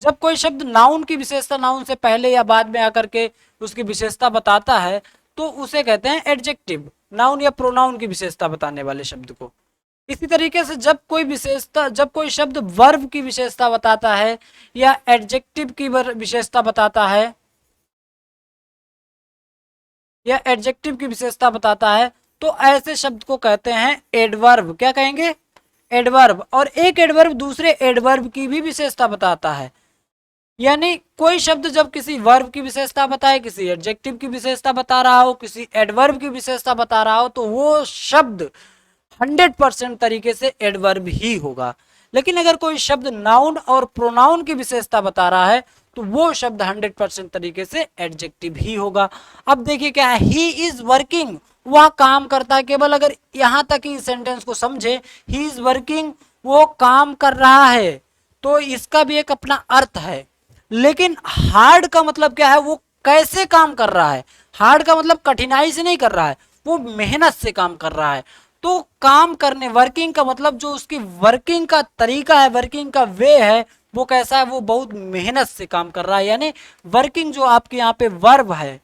जब कोई शब्द नाउन की विशेषता, नाउन से पहले या बाद में आकर के उसकी विशेषता बताता है, तो उसे कहते हैं एडजेक्टिव, नाउन या प्रोनाउन की विशेषता बताने वाले शब्द को। इसी तरीके से जब कोई विशेषता, जब कोई शब्द वर्ब की विशेषता बताता है या एडजेक्टिव की विशेषता बताता है या एडजेक्टिव की विशेषता बताता है, तो ऐसे शब्द को कहते हैं एडवर्ब। क्या कहेंगे? एडवर्ब। और एक एडवर्ब दूसरे एडवर्ब की भी विशेषता बताता है। यानी कोई शब्द जब किसी वर्ब की विशेषता बताए, किसी एडजेक्टिव की विशेषता बता रहा हो, किसी एडवर्ब की विशेषता बता रहा हो, तो वो शब्द 100% तरीके से एडवर्ब ही होगा। लेकिन अगर कोई शब्द नाउन और प्रोनाउन की विशेषता बता रहा है, तो वो शब्द 100% तरीके से एडजेक्टिव ही होगा। अब देखिए क्या है, ही इज वर्किंग, वह काम करता है। केवल अगर यहां तक ही सेंटेंस को समझे, ही इज वर्किंग, वो काम कर रहा है, तो इसका भी एक अपना अर्थ है। लेकिन हार्ड का मतलब क्या है? वो कैसे काम कर रहा है। हार्ड का मतलब कठिनाई से नहीं कर रहा है, वो मेहनत से काम कर रहा है। तो काम करने, वर्किंग का मतलब जो उसकी वर्किंग का तरीका है, वर्किंग का वे है, वो कैसा है? वो बहुत मेहनत से काम कर रहा है। यानी वर्किंग जो आपके यहाँ पे वर्ब है,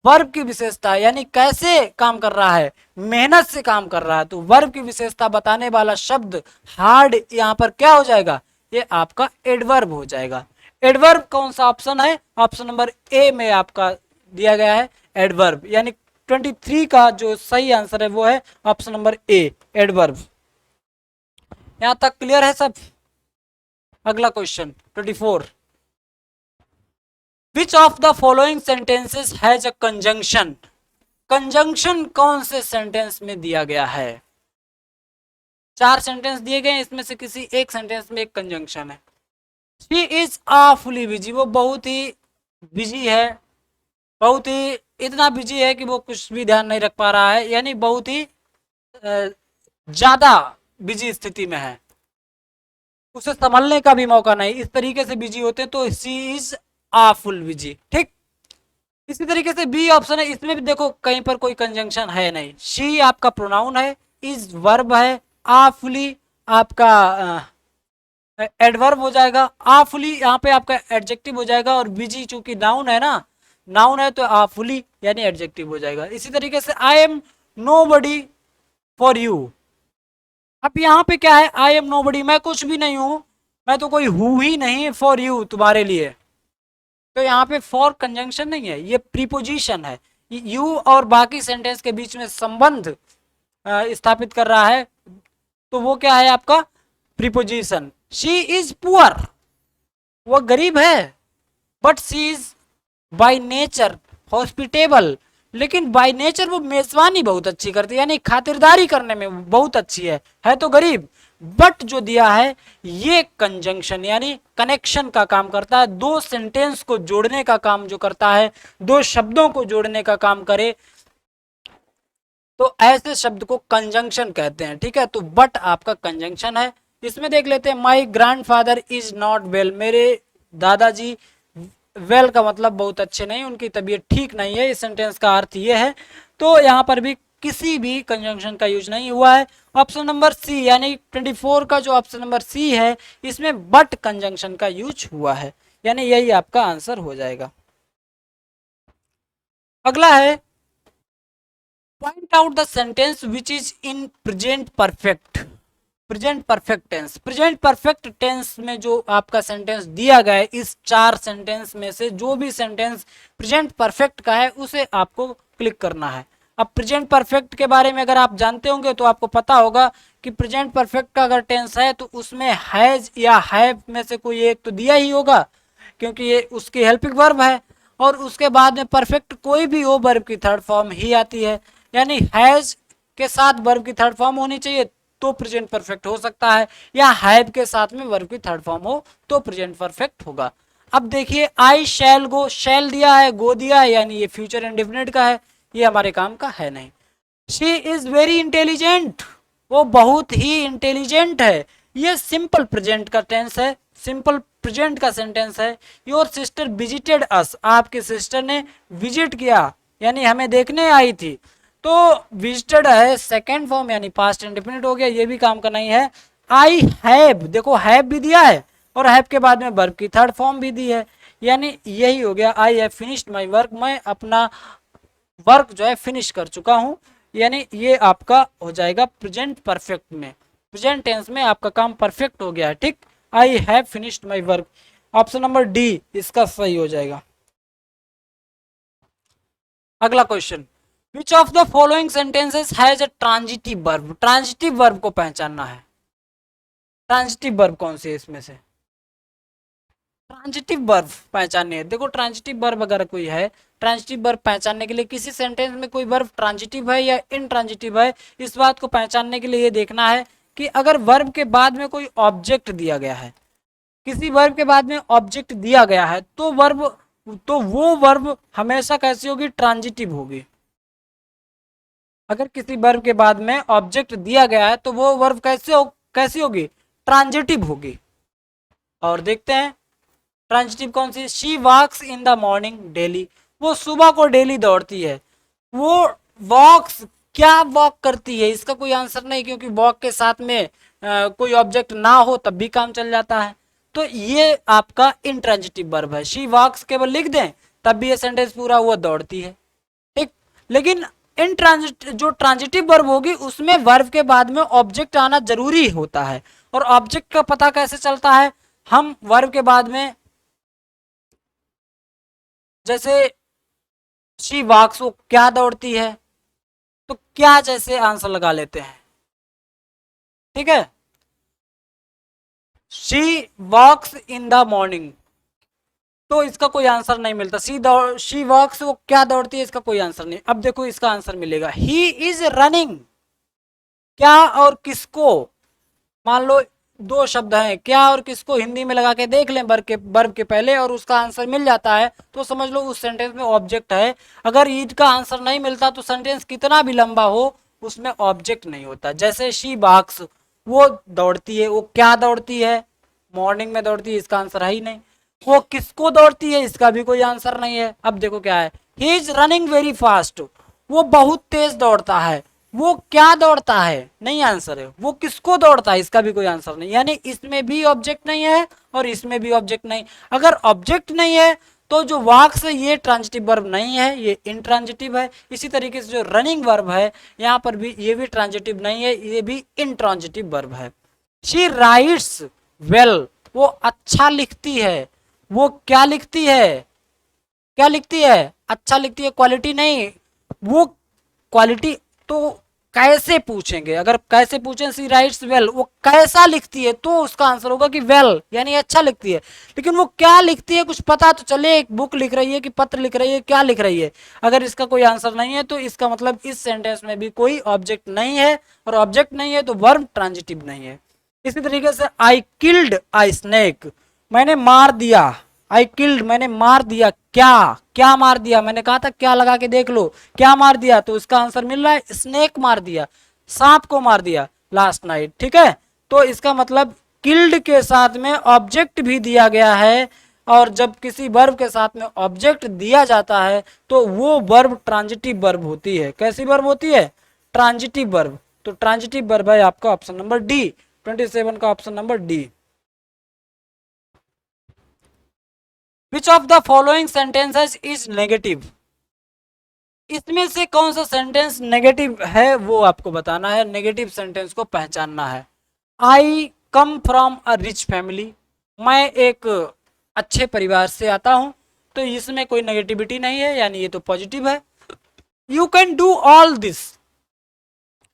वर्ब की विशेषता, यानी कैसे काम कर रहा है, मेहनत से काम कर रहा है, तो वर्ब की विशेषता बताने वाला शब्द हार्ड यहाँ पर क्या हो जाएगा? ये आपका एडवर्ब हो जाएगा। एडवर्ब कौन सा ऑप्शन है? ऑप्शन नंबर ए में आपका दिया गया है एडवर्ब। यानी 23 का जो सही आंसर है वो है ऑप्शन नंबर ए, एडवर्ब। यहां तक क्लियर है सब? अगला question 24, which of the following sentences has a conjunction, conjunction कौन से सेंटेंस में दिया गया है? चार सेंटेंस दिए गए, इसमें से किसी एक सेंटेंस में एक कंजंक्शन है। शी इज awfully बिजी, वो बहुत ही बिजी है, बहुत ही इतना बिजी है कि वो कुछ भी ध्यान नहीं रख पा रहा है, यानी बहुत ही ज्यादा बिजी स्थिति में है, उसे संभलने का भी मौका नहीं, इस तरीके से बिजी होते हैं, तो शी इज awful बिजी। ठीक, इसी तरीके से बी ऑप्शन है, इसमें भी देखो कहीं पर कोई कंजंक्शन है नहीं, शी आपका प्रोनाउन है, इज वर्ब है, awfully आपका एडवर्ब हो जाएगा, awfully यहाँ पे आपका एडजेक्टिव हो जाएगा, और बिजी चूंकि नाउन है ना, नाउन है तो awfully यानी एडजेक्टिव हो जाएगा। इसी तरीके से I am nobody for you, अब यहाँ पे क्या है, आई एम नोबडी, मैं कुछ भी नहीं हूं, मैं तो कोई हूं ही नहीं, फॉर यू तुम्हारे लिए, तो यहाँ पे फॉर कंजंक्शन नहीं है, ये प्रीपोजिशन है, यू और बाकी सेंटेंस के बीच में संबंध स्थापित कर रहा है, तो वो क्या है आपका प्रीपोजिशन। शी इज पुअर, वो गरीब है, but she is by nature hospitable, लेकिन बाय नेचर वो मेजबानी बहुत अच्छी करती है, यानी खातिरदारी करने में बहुत अच्छी है तो गरीब, बट जो दिया है ये कंजंक्शन यानी कनेक्शन का काम करता है, दो सेंटेंस को जोड़ने का काम जो करता है, दो शब्दों को जोड़ने का काम करे, तो ऐसे शब्द को कंजंक्शन कहते हैं। ठीक है, तो बट आपका कंजंक्शन है। इसमें देख लेते हैं, माई ग्रैंडफादर इज नॉट वेल, मेरे दादाजी वेल का मतलब बहुत अच्छे नहीं, उनकी तबीयत ठीक नहीं है, इस सेंटेंस का अर्थ ये है, तो यहाँ पर भी किसी भी कंजंक्शन का यूज नहीं हुआ है। ऑप्शन नंबर सी यानी 24 का जो ऑप्शन नंबर सी है, इसमें बट कंजंक्शन का यूज हुआ है, यानी यही आपका आंसर हो जाएगा। अगला है, point out the sentence which is in present perfect, present perfect tense, present perfect tense में जो आपका सेंटेंस दिया गया है, इस चार सेंटेंस में से जो भी सेंटेंस प्रेजेंट परफेक्ट का है उसे आपको क्लिक करना है। अब प्रेजेंट परफेक्ट के बारे में अगर आप जानते होंगे तो आपको पता होगा कि प्रेजेंट परफेक्ट का अगर टेंस है तो उसमें हैज या हैव में से कोई एक तो दिया ही होगा, क्योंकि ये उसकी हेल्पिंग वर्ब है, और उसके बाद में परफेक्ट कोई भी हो वर्ब की थर्ड फॉर्म ही आती है, यानी हैज के साथ वर्ब की थर्ड फॉर्म होनी चाहिए तो प्रेजेंट परफेक्ट हो सकता है, या हैव के साथ में वर्ब की थर्ड फॉर्म हो तो प्रेजेंट परफेक्ट होगा। अब देखिए, आई शैल गो, शैल दिया है, गो दिया है, यानी ये फ्यूचर इंडेफिनिट का है, ये हमारे काम का है नहीं। शी इज वेरी इंटेलिजेंट, वो बहुत ही इंटेलिजेंट है, ये सिंपल प्रेजेंट का टेंस है, सिंपल प्रेजेंट का सेंटेंस है। योर सिस्टर विजिटेड अस, आपकी सिस्टर ने विजिट किया यानी हमें देखने आई थी, तो विजिटेड है सेकेंड फॉर्म यानी पास्ट इंडेफिनिट हो गया, ये भी काम का नहीं है। आई हैव, देखो हैव भी दिया है और हैव के बाद में वर्ब की थर्ड फॉर्म भी दी है, यानी यही हो गया, I have finished my work, मैं अपना वर्क जो है फिनिश कर चुका हूं, यानी ये आपका हो जाएगा प्रेजेंट परफेक्ट में, प्रेजेंट टेंस में आपका काम परफेक्ट हो गया है। ठीक, I have finished my work, option number D इसका सही हो जाएगा। अगला question, which of the following sentences has a transitive verb, transitive verb को पहचानना है, ट्रांजिटिव वर्ब कौन सी है इसमें से, ट्रांजिटिव वर्ब पहचाननी है। देखो ट्रांजिटिव वर्ब अगर कोई है, ट्रांजिटिव वर्ब पहचानने के लिए किसी सेंटेंस में कोई वर्ब ट्रांजिटिव है या इनट्रांजिटिव है, इस बात को पहचानने के लिए ये देखना है कि अगर वर्ब के बाद में कोई ऑब्जेक्ट दिया गया है, किसी वर्ब के बाद में ऑब्जेक्ट दिया गया है, तो वर्ब, तो वो वर्ब हमेशा कैसी होगी, ट्रांजिटिव होगी। अगर किसी वर्ब के बाद में ऑब्जेक्ट दिया गया है तो वो वर्ब कैसी होगी, ट्रांजिटिव होगी। और देखते हैं ट्रांजिटिव कौन सी, she walks in the morning daily, वो सुबह को डेली दौड़ती है, वो वॉक्स क्या वॉक करती है, इसका कोई आंसर नहीं, क्योंकि वॉक के साथ में कोई ऑब्जेक्ट ना हो तब भी काम चल जाता है, तो ये आपका इंट्रांजिटिव वर्ब है। शी वॉक्स केवल लिख दें तब भी ये सेंटेंस पूरा हुआ, दौड़ती है। ठीक, लेकिन जो ट्रांजिटिव वर्ब होगी उसमें वर्ब के बाद में ऑब्जेक्ट आना जरूरी होता है, और ऑब्जेक्ट का पता कैसे चलता है, हम वर्ब के बाद में जैसे शी वॉक्स, वो क्या दौड़ती है, तो क्या जैसे आंसर लगा लेते हैं। ठीक है, she walks in the morning, तो इसका कोई आंसर नहीं मिलता। शी वॉक्स, वो क्या दौड़ती है, इसका कोई आंसर नहीं। अब देखो इसका आंसर मिलेगा, ही इज रनिंग। क्या और किसको, मान लो दो शब्द हैं, क्या और किसको हिंदी में लगा के देख लें वर्ब के पहले और उसका आंसर मिल जाता है तो समझ लो उस सेंटेंस में ऑब्जेक्ट है। अगर ईद का आंसर नहीं मिलता तो सेंटेंस कितना भी लंबा हो उसमें ऑब्जेक्ट नहीं होता। जैसे शी बाक्स, वो दौड़ती है, वो क्या दौड़ती है, मॉर्निंग में दौड़ती है, इसका आंसर है ही नहीं। वो किसको दौड़ती है, इसका भी कोई आंसर नहीं है। अब देखो क्या है, he is running very fast, वो बहुत तेज दौड़ता है। वो क्या दौड़ता है, नहीं आंसर है। वो किसको दौड़ता है, इसका भी कोई आंसर नहीं। यानी इसमें भी ऑब्जेक्ट नहीं है और इसमें भी ऑब्जेक्ट नहीं। अगर ऑब्जेक्ट नहीं है तो जो वाक्स है ये ट्रांजिटिव वर्ब नहीं है, ये इंट्रांजिटिव है। इसी तरीके से जो रनिंग वर्ब है यहाँ पर भी ये भी ट्रांजिटिव नहीं है, ये भी इंट्रांजिटिव वर्ब है। शी राइट्स वेल, वो अच्छा लिखती है। वो क्या लिखती है, क्या लिखती है, अच्छा लिखती है, क्वालिटी नहीं। वो क्वालिटी तो कैसे पूछेंगे, अगर कैसे पूछें सी राइट्स वेल, वो कैसा लिखती है तो उसका आंसर होगा कि वेल, यानी अच्छा लिखती है। लेकिन वो क्या लिखती है कुछ पता तो चले, एक बुक लिख रही है कि पत्र लिख रही है, क्या लिख रही है। अगर इसका कोई आंसर नहीं है तो इसका मतलब इस सेंटेंस में भी कोई ऑब्जेक्ट नहीं है, और ऑब्जेक्ट नहीं है तो वर्ब ट्रांजिटिव नहीं है। इसी तरीके से आई किल्ड आई स्नेक, मैंने मार दिया। आई किल्ड, मैंने मार दिया। क्या, क्या मार दिया, मैंने कहा था क्या लगा के देख लो, क्या मार दिया, तो इसका आंसर मिल रहा है स्नेक मार दिया, सांप को मार दिया लास्ट नाइट। ठीक है, तो इसका मतलब किल्ड के साथ में ऑब्जेक्ट भी दिया गया है, और जब किसी वर्ब के साथ में ऑब्जेक्ट दिया जाता है तो वो वर्ब ट्रांजिटिव वर्ब होती है। कैसी वर्ब होती है, ट्रांजिटिव वर्ब। तो ट्रांजिटिव वर्ब है आपका ऑप्शन नंबर डी, 27 का option number D. Which of the following sentences is negative, इसमें से कौन सा सेंटेंस नेगेटिव है वो आपको बताना है, नेगेटिव सेंटेंस को पहचानना है। I come from a rich family, मैं एक अच्छे परिवार से आता हूं, तो इसमें कोई नेगेटिविटी नहीं है, यानी ये तो पॉजिटिव है। You can do all this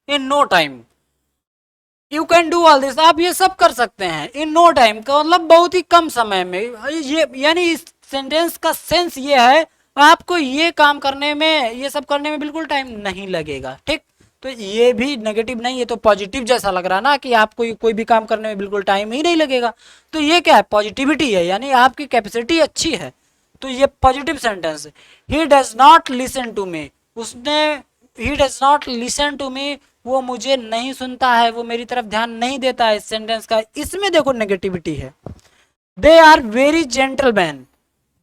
in no time, you can do all this, आप ये सब कर सकते हैं इन नो टाइम का मतलब बहुत ही कम समय में। ये यानी इस सेंटेंस का सेंस ये है आपको ये काम करने में, ये सब करने में बिल्कुल टाइम नहीं लगेगा। ठीक, तो ये भी नेगेटिव नहीं, ये तो पॉजिटिव जैसा लग रहा ना कि आपको कोई भी काम करने में बिल्कुल टाइम ही नहीं लगेगा। तो ये क्या है, पॉजिटिविटी है, यानी आपकी कैपेसिटी अच्छी है, तो ये पॉजिटिव सेंटेंस है। He does not listen to me, उसने, he does not listen to me, वो मुझे नहीं सुनता है, वो मेरी तरफ ध्यान नहीं देता है, इस सेंटेंस का इसमें देखो नेगेटिविटी है। They are very gentleman,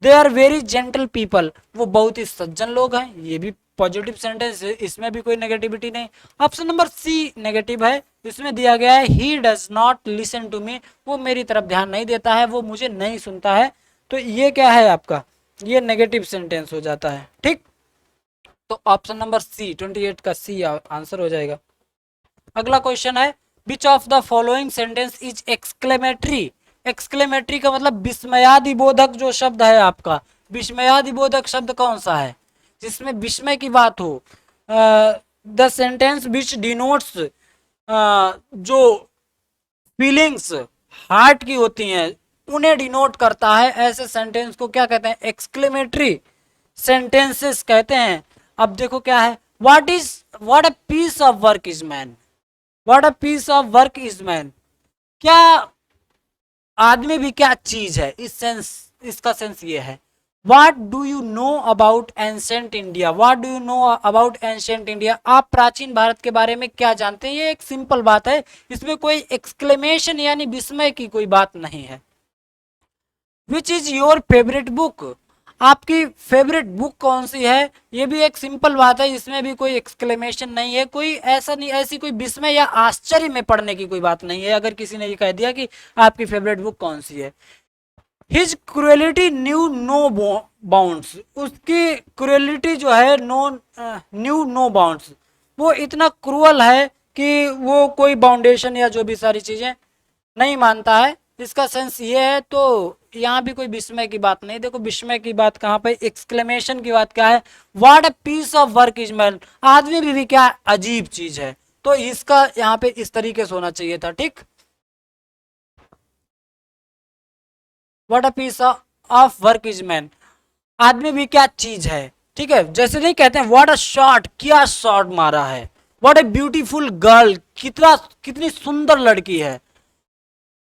they are very gentle people, वो बहुत ही सज्जन लोग हैं, ये भी पॉजिटिव सेंटेंस है, इसमें भी कोई नेगेटिविटी नहीं। ऑप्शन नंबर सी नेगेटिव है, इसमें दिया गया है he does not listen to me, वो मेरी तरफ ध्यान नहीं देता है, वो मुझे नहीं सुनता है, तो ये क्या है आपका, ये नेगेटिव सेंटेंस हो जाता है। ठीक, तो ऑप्शन नंबर सी 28 का सी आंसर हो जाएगा। अगला क्वेश्चन है, which of the following sentence is exclamatory, exclamatory का मतलब विस्मयादिबोधक जो शब्द है आपका, विस्मयादिबोधक शब्द कौन सा है जिसमें विस्मय की बात हो। द सेंटेंस विच डिनोट्स, जो फीलिंग्स हार्ट की होती हैं उन्हें डिनोट करता है, ऐसे सेंटेंस को क्या कहते हैं, एक्सक्लेमेटरी सेंटेंसेस कहते हैं। अब देखो क्या है, what a piece of work is man, what a piece of work is man, क्या आदमी भी क्या चीज है, इस सेंस, इसका सेंस ये है। What do you know about ancient India, what do you know about ancient India, आप प्राचीन भारत के बारे में क्या जानते हैं, ये एक सिंपल बात है, इसमें कोई एक्सक्लेमेशन यानी विस्मय की कोई बात नहीं है। Which is your favourite book, आपकी फेवरेट बुक कौन सी है, ये भी एक सिंपल बात है, इसमें भी कोई एक्सक्लेमेशन नहीं है, कोई ऐसा नहीं, ऐसी कोई विस्मय या आश्चर्य में पढ़ने की कोई बात नहीं है अगर किसी ने ये कह दिया कि आपकी फेवरेट बुक कौन सी है। His cruelty knew no bounds, उसकी क्रुएलिटी जो है नो न्यू नो बाउंड्स, वो इतना क्रूअल है कि वो कोई बाउंडेशन या जो भी सारी चीजें नहीं मानता है, इसका सेंस ये है। तो यहाँ भी कोई विस्मय की बात नहीं, देखो विस्मय की बात कहाँ पे, एक्सक्लेमेशन की बात क्या है, what a piece of work is man, आदमी भी क्या अजीब चीज है, तो इसका यहाँ पे इस तरीके से होना चाहिए था। ठीक, what a piece of of work is man, आदमी भी क्या चीज है, ठीक है। जैसे नहीं कहते हैं व्हाट अ शॉट, क्या शॉट मारा है, व्हाट ए ब्यूटीफुल गर्ल, कितना कितनी सुंदर लड़की है।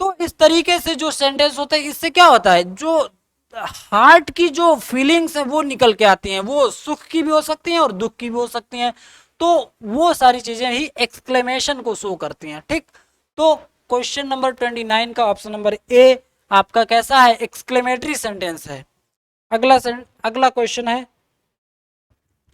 तो इस तरीके से जो सेंटेंस होता है इससे क्या होता है, जो हार्ट की जो फीलिंग्स है वो निकल के आती हैं, वो सुख की भी हो सकती हैं और दुख की भी हो सकती हैं। तो वो सारी चीजें ही एक्सक्लेमेशन को शो करती हैं, ठीक। तो क्वेश्चन नंबर 29 का ऑप्शन नंबर ए आपका कैसा है, एक्सक्लेमेटरी सेंटेंस है। अगला क्वेश्चन है,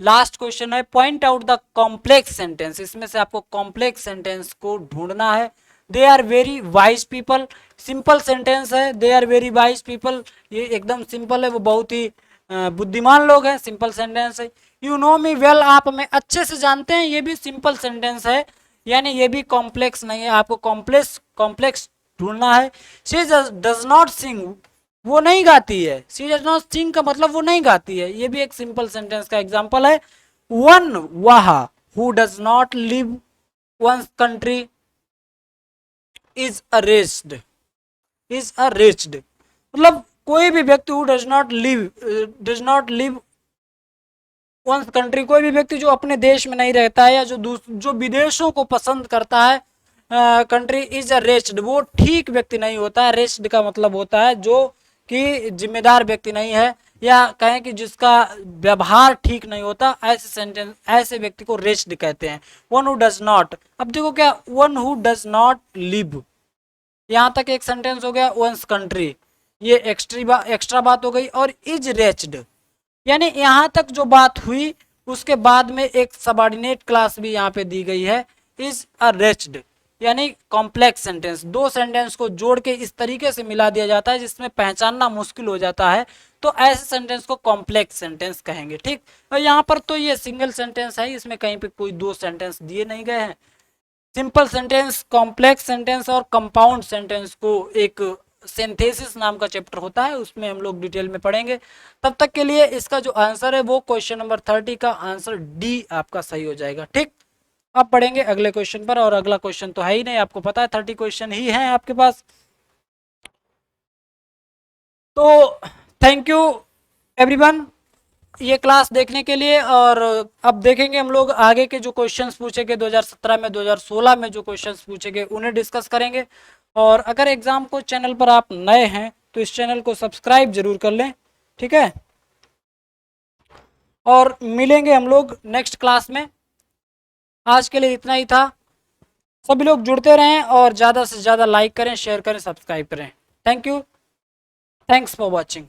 लास्ट क्वेश्चन है, point out the complex sentence. इसमें से आपको कॉम्प्लेक्स सेंटेंस को ढूंढना है। They are very wise people, simple sentence है, they are very wise people, ये एकदम सिंपल है, वो बहुत ही बुद्धिमान लोग हैं, सिंपल सेंटेंस है। यू नो मी वेल, आप हमें अच्छे से जानते हैं, ये भी सिंपल सेंटेंस है, यानी ये भी कॉम्प्लेक्स नहीं है, आपको कॉम्प्लेक्स कॉम्प्लेक्स ढूंढना है। शी डज नॉट सिंग, वो नहीं गाती है, शी डज नॉट सिंग का मतलब वो नहीं गाती है, ये भी एक सिंपल सेंटेंस का एग्जांपल है। वन वह who does not live one country is arrested, is arrested मतलब कोई भी व्यक्ति who does not live one country, कोई भी व्यक्ति जो अपने देश में नहीं रहता है या जो विदेशों को पसंद करता है, कंट्री इज अरेस्ड, वो ठीक व्यक्ति नहीं होता है। रेस्ड का मतलब होता है जो कि जिम्मेदार व्यक्ति नहीं है, या कहें कि जिसका व्यवहार ठीक नहीं होता, ऐसे सेंटेंस ऐसे व्यक्ति को रेस्ड कहते हैं। वन हु डज नॉट, अब देखो क्या, one who does not live, यहाँ तक एक सेंटेंस हो गया। वंस कंट्री, ये एक्स्ट्रा बात हो गई। और इज रेस्ड, यानी यहाँ तक जो बात हुई उसके बाद में एक सबऑर्डिनेट क्लास भी यहाँ पे दी गई है, इज अरेस्ड, यानी कॉम्प्लेक्स सेंटेंस। दो सेंटेंस को जोड़ के इस तरीके से मिला दिया जाता है जिसमें पहचानना मुश्किल हो जाता है, तो ऐसे सेंटेंस को कॉम्प्लेक्स सेंटेंस कहेंगे, ठीक। और यहाँ पर तो ये सिंगल सेंटेंस है, इसमें कहीं पे कोई दो सेंटेंस दिए नहीं गए हैं। सिंपल सेंटेंस, कॉम्प्लेक्स सेंटेंस और कंपाउंड सेंटेंस को एक सिंथेसिस नाम का चैप्टर होता है, उसमें हम लोग डिटेल में पढ़ेंगे। तब तक के लिए इसका जो आंसर है वो क्वेश्चन नंबर 30 का आंसर डी आपका सही हो जाएगा, ठीक। अब पढ़ेंगे अगले क्वेश्चन पर, और अगला क्वेश्चन तो है ही नहीं, आपको पता है 30 क्वेश्चन ही हैं आपके पास। तो थैंक यू एवरीवन ये क्लास देखने के लिए। और अब देखेंगे हम लोग आगे के जो क्वेश्चंस पूछेंगे 2017 में, 2016 में जो क्वेश्चंस पूछेंगे उन्हें डिस्कस करेंगे। और अगर एग्जाम को चैनल पर आप नए हैं तो इस चैनल को सब्सक्राइब जरूर कर लें, ठीक है। और मिलेंगे हम लोग नेक्स्ट क्लास में। आज के लिए इतना ही था। सभी लोग जुड़ते रहें और ज़्यादा से ज़्यादा लाइक करें, शेयर करें, सब्सक्राइब करें। Thank you, thanks for watching.